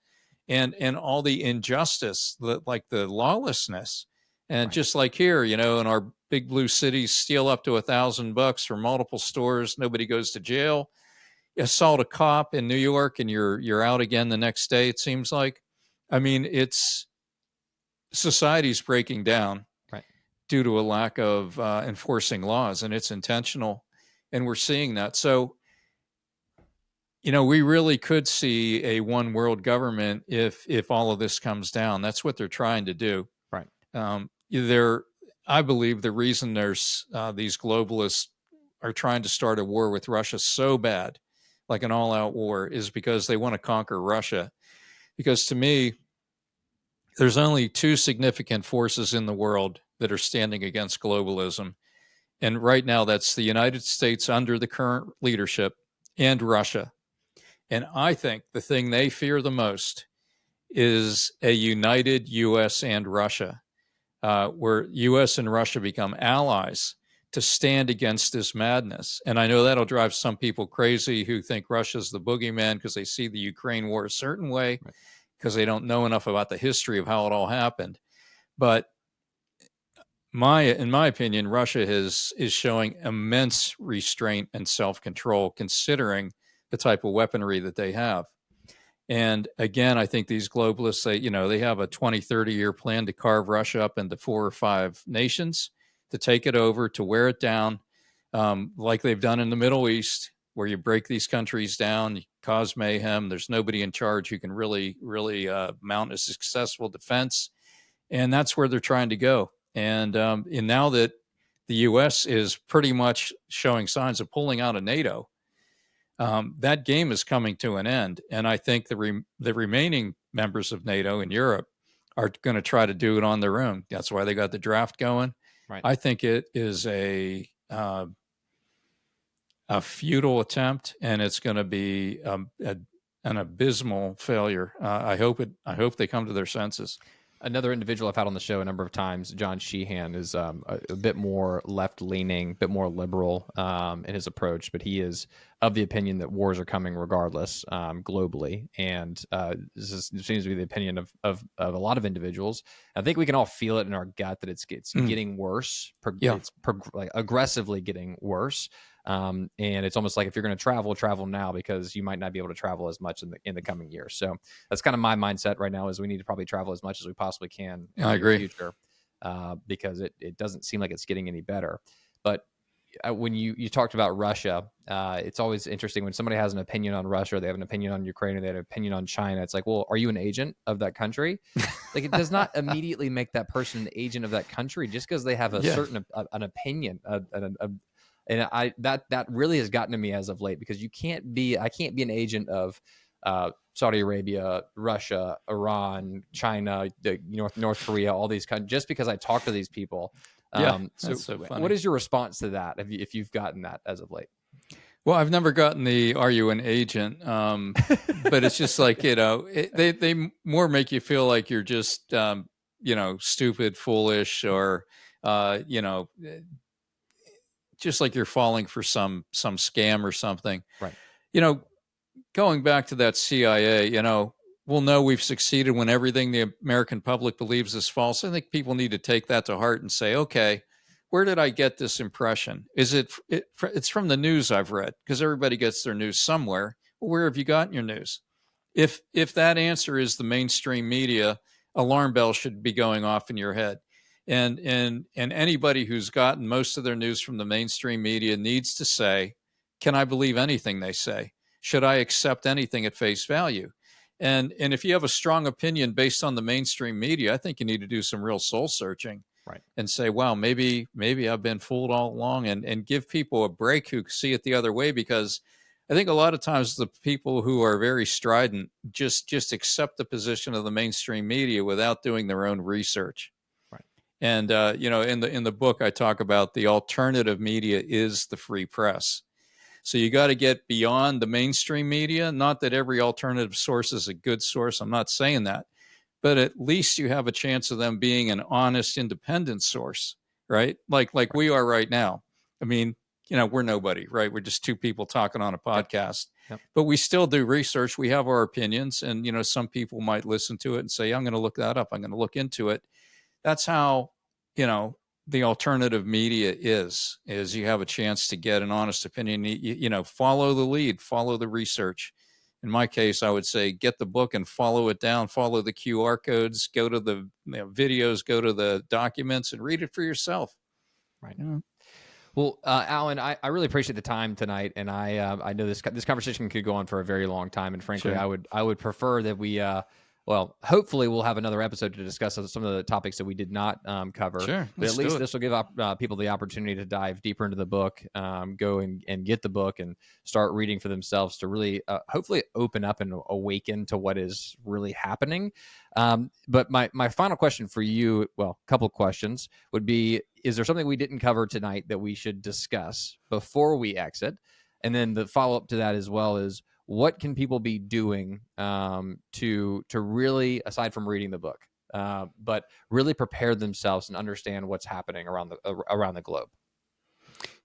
and all the injustice, like the lawlessness. And just like here, in our big blue cities, steal up to $1,000 for multiple stores. Nobody goes to jail. You assault a cop in New York, and you're out again the next day. It seems like. I mean, society's breaking down due to a lack of enforcing laws, and it's intentional. And we're seeing that. So, we really could see a one world government if all of this comes down. That's what they're trying to do. Right. I believe the reason there's these globalists are trying to start a war with Russia so bad, like an all-out war, is because they want to conquer Russia. Because to me, there's only two significant forces in the world that are standing against globalism. And right now, that's the United States under the current leadership and Russia. And I think the thing they fear the most is a united U.S. and Russia, where U.S. and Russia become allies to stand against this madness. And I know that'll drive some people crazy who think Russia's the boogeyman because they see the Ukraine war a certain way, because they don't know enough about the history of how it all happened. But in my opinion, Russia is showing immense restraint and self-control, considering the type of weaponry that they have. And again, I think these globalists, they have a 20, 30-year plan to carve Russia up into 4 or 5 nations, to take it over, to wear it down, like they've done in the Middle East, where you break these countries down, you cause mayhem. There's nobody in charge who can really mount a successful defense. And that's where they're trying to go. And now that the U.S. is pretty much showing signs of pulling out of NATO, that game is coming to an end. And I think the remaining members of NATO in Europe are going to try to do it on their own. That's why they got the draft going. Right. I think it is a futile attempt, and it's going to be an abysmal failure. I hope they come to their senses. Another individual I've had on the show a number of times, John Sheehan, is a bit more left-leaning, a bit more liberal in his approach, but he is of the opinion that wars are coming regardless, globally. And this seems to be the opinion of a lot of individuals. I think we can all feel it in our gut that it's getting worse. It's aggressively getting worse. And it's almost like if you're going to travel now, because you might not be able to travel as much in the coming years. So that's kind of my mindset right now, is we need to probably travel as much as we possibly can in the future, because it doesn't seem like it's getting any better. But when you talked about Russia, it's always interesting when somebody has an opinion on Russia, or they have an opinion on Ukraine, or they have an opinion on China. It's like, well, are you an agent of that country? Like, it does not immediately make that person an agent of that country just because they have a certain an opinion, and that really has gotten to me as of late, because I can't be an agent of Saudi Arabia, Russia, Iran, China, North Korea, all these countries, just because I talk to these people. So what is your response to that, if you've gotten that as of late? Well, I've never gotten the "Are you an agent?" But it's just like, they more make you feel like you're just stupid, foolish, or just like you're falling for some scam or something. Right. Going back to that CIA, we'll know we've succeeded when everything the American public believes is false. I think people need to take that to heart and say, okay, where did I get this impression? Is it's from the news I've read, because everybody gets their news somewhere. Well, where have you gotten your news? If that answer is the mainstream media, alarm bells should be going off in your head. And anybody who's gotten most of their news from the mainstream media needs to say, can I believe anything they say? Should I accept anything at face value? And if you have a strong opinion based on the mainstream media, I think you need to do some real soul searching, right, and say, wow, maybe I've been fooled all along, and give people a break who see it the other way. Because I think a lot of times the people who are very strident just accept the position of the mainstream media without doing their own research. Right. And in the book, I talk about the alternative media is the free press. So you got to get beyond the mainstream media. Not that every alternative source is a good source. I'm not saying that. But at least you have a chance of them being an honest, independent source, right? Like we are right now. I mean, we're nobody, right? We're just two people talking on a podcast. Yep. But we still do research. We have our opinions. And, some people might listen to it and say, I'm going to look that up. I'm going to look into it. That's how, the alternative media is you have a chance to get an honest opinion. Follow the lead, follow the research. In my case, I would say get the book and follow it down, follow the QR codes, go to the videos, go to the documents, and read it for yourself. Right. Yeah. Well, Allan, I really appreciate the time tonight, and I know this conversation could go on for a very long time, and frankly, sure. I would prefer that we Well, hopefully we'll have another episode to discuss some of the topics that we did not cover. Sure, But at let's do least it. this will give people the opportunity to dive deeper into the book, go and get the book and start reading for themselves to really hopefully open up and awaken to what is really happening. But my final question for you, well, a couple of questions would be, is there something we didn't cover tonight that we should discuss before we exit? And then the follow-up to that as well is, what can people be doing to really, aside from reading the book, but really prepare themselves and understand what's happening around the globe?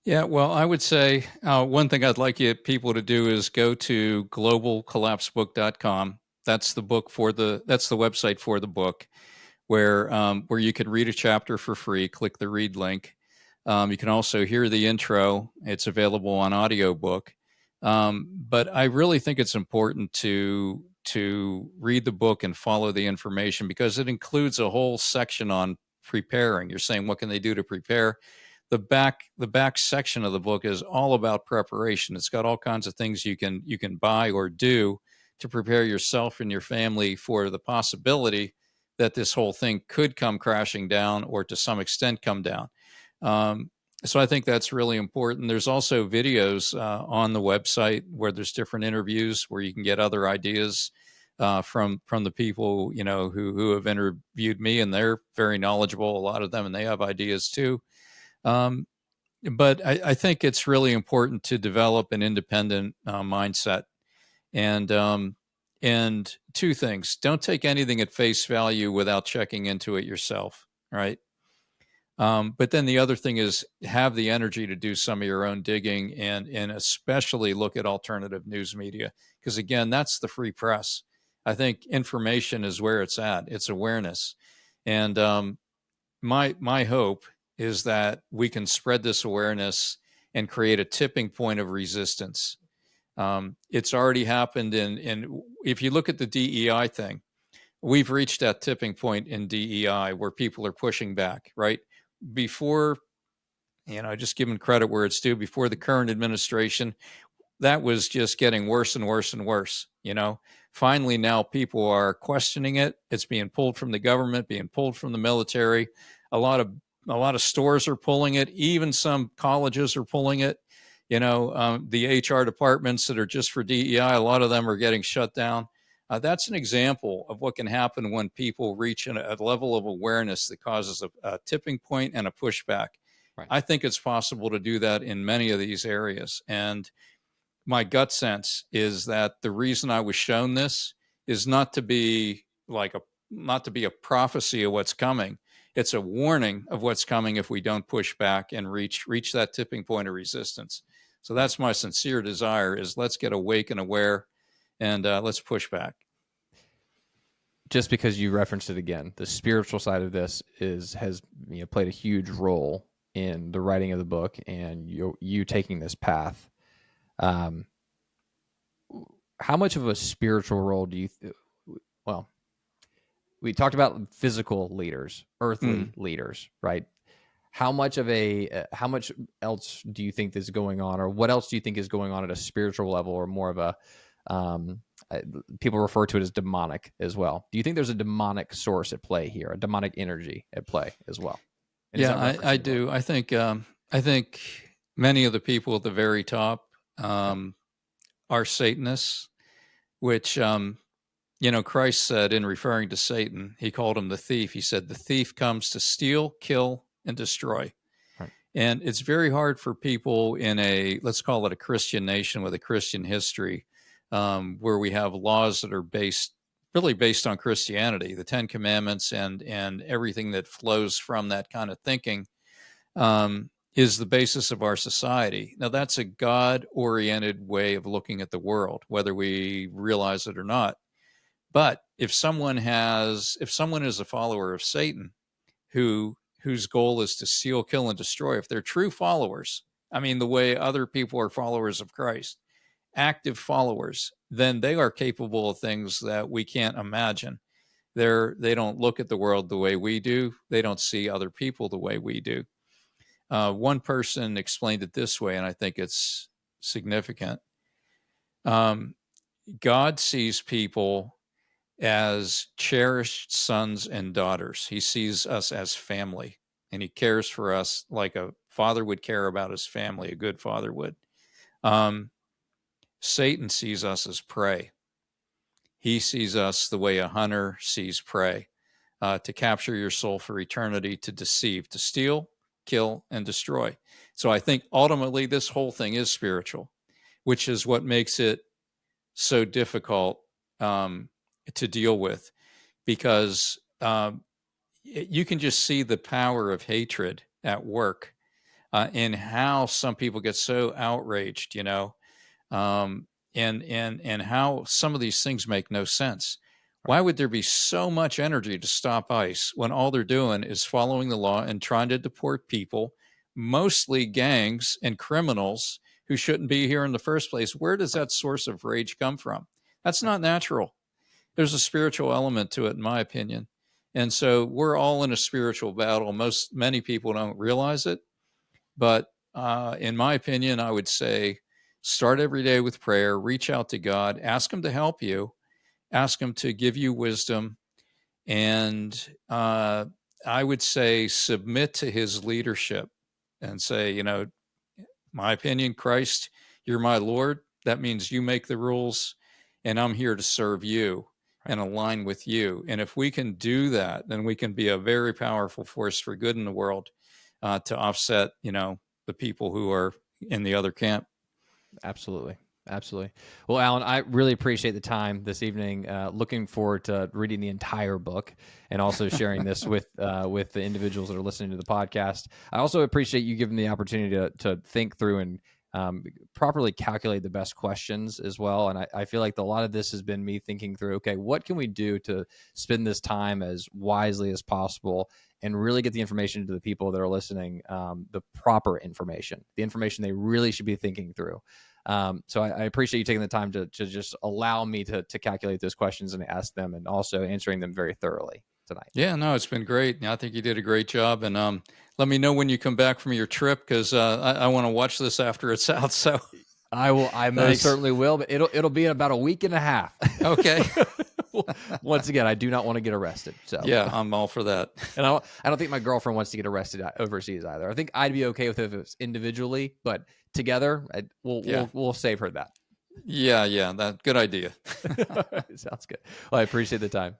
Yeah, well, I would say one thing I'd like people to do is go to globalcollapsebook.com. That's the website for the book, where you can read a chapter for free. Click the read link. You can also hear the intro. It's available on audiobook. But I really think it's important to read the book and follow the information, because it includes a whole section on preparing. You're saying, what can they do to prepare? The back section of the book is all about preparation. It's got all kinds of things you can buy or do to prepare yourself and your family for the possibility that this whole thing could come crashing down, or to some extent come down. So I think that's really important. There's also videos on the website where there's different interviews where you can get other ideas from the people who have interviewed me, and they're very knowledgeable, a lot of them, and they have ideas too. But I think it's really important to develop an independent mindset. And two things: don't take anything at face value without checking into it yourself, right? But then the other thing is, have the energy to do some of your own digging, and especially look at alternative news media, because again, that's the free press. I think information is where it's at. It's awareness. And my hope is that we can spread this awareness and create a tipping point of resistance. It's already happened if you look at the DEI thing, we've reached that tipping point in DEI where people are pushing back, right? Before, just giving credit where it's due, before the current administration, that was just getting worse and worse and worse. Finally, now people are questioning it. It's being pulled from the government, being pulled from the military. A lot of stores are pulling it. Even some colleges are pulling it. The HR departments that are just for DEI, a lot of them are getting shut down. That's an example of what can happen when people reach a level of awareness that causes a tipping point and a pushback. Right. I think it's possible to do that in many of these areas. And my gut sense is that the reason I was shown this is not to be a prophecy of what's coming. It's a warning of what's coming if we don't push back and reach that tipping point of resistance. So that's my sincere desire: is let's get awake and aware, and let's push back. Just because you referenced it again, the spiritual side of this has played a huge role in the writing of the book and you taking this path. How much of a spiritual role do you? Well, we talked about physical leaders, earthly leaders, right? How much else do you think is going on, or what else do you think is going on at a spiritual level, or more of a people refer to it as demonic as well? Do you think there's a demonic source at play here, a demonic energy at play as well? And yeah, I do. I think many of the people at the very top are Satanists, which Christ said in referring to Satan, he called him the thief. He said the thief comes to steal, kill, and destroy. Right. And it's very hard for people in let's call it a Christian nation with a Christian history, where we have laws that are really based on Christianity, the Ten Commandments and everything that flows from that kind of thinking, is the basis of our society. Now, that's a God-oriented way of looking at the world, whether we realize it or not. But if someone is a follower of Satan, whose goal is to steal, kill, and destroy, if they're true followers, the way other people are followers of Christ, active followers, then they are capable of things that we can't imagine. They don't look at the world the way we do. They don't see other people the way we do. One person explained it this way, and I think it's significant. God sees people as cherished sons and daughters. He sees us as family, and he cares for us like a father would care about his family, a good father would. Satan sees us as prey. He sees us the way a hunter sees prey, to capture your soul for eternity, to deceive, to steal, kill, and destroy. So I think ultimately this whole thing is spiritual, which is what makes it so difficult to deal with, because you can just see the power of hatred at work, in how some people get so outraged, and how some of these things make no sense. Why would there be so much energy to stop ICE when all they're doing is following the law and trying to deport people, mostly gangs and criminals who shouldn't be here in the first place? Where does that source of rage come from? That's not natural. There's a spiritual element to it, in my opinion. And so we're all in a spiritual battle. Many people don't realize it. But in my opinion, I would say start every day with prayer, reach out to God, ask him to help you, ask him to give you wisdom. And I would say submit to his leadership and say, my opinion, Christ, you're my Lord. That means you make the rules, and I'm here to serve you and align with you. And if we can do that, then we can be a very powerful force for good in the world, to offset, the people who are in the other camp. Absolutely. Absolutely. Well, Allan, I really appreciate the time this evening. Looking forward to reading the entire book and also sharing this with the individuals that are listening to the podcast. I also appreciate you giving the opportunity to think through and properly calculate the best questions as well. And I feel like a lot of this has been me thinking through, okay, what can we do to spend this time as wisely as possible and really get the information to the people that are listening, the proper information, the information they really should be thinking through. So I appreciate you taking the time to just allow me to calculate those questions and ask them, and also answering them very thoroughly tonight. Yeah, no, it's been great. I think you did a great job. And let me know when you come back from your trip, because I want to watch this after it's out. So I will. I most certainly will. But it'll be in about a week and a half. Okay. Once again, I do not want to get arrested. So yeah, I'm all for that. And I don't think my girlfriend wants to get arrested overseas either. I think I'd be okay with it if it's individually, but together, we'll save her that. Yeah, that good idea. Sounds good. Well, I appreciate the time.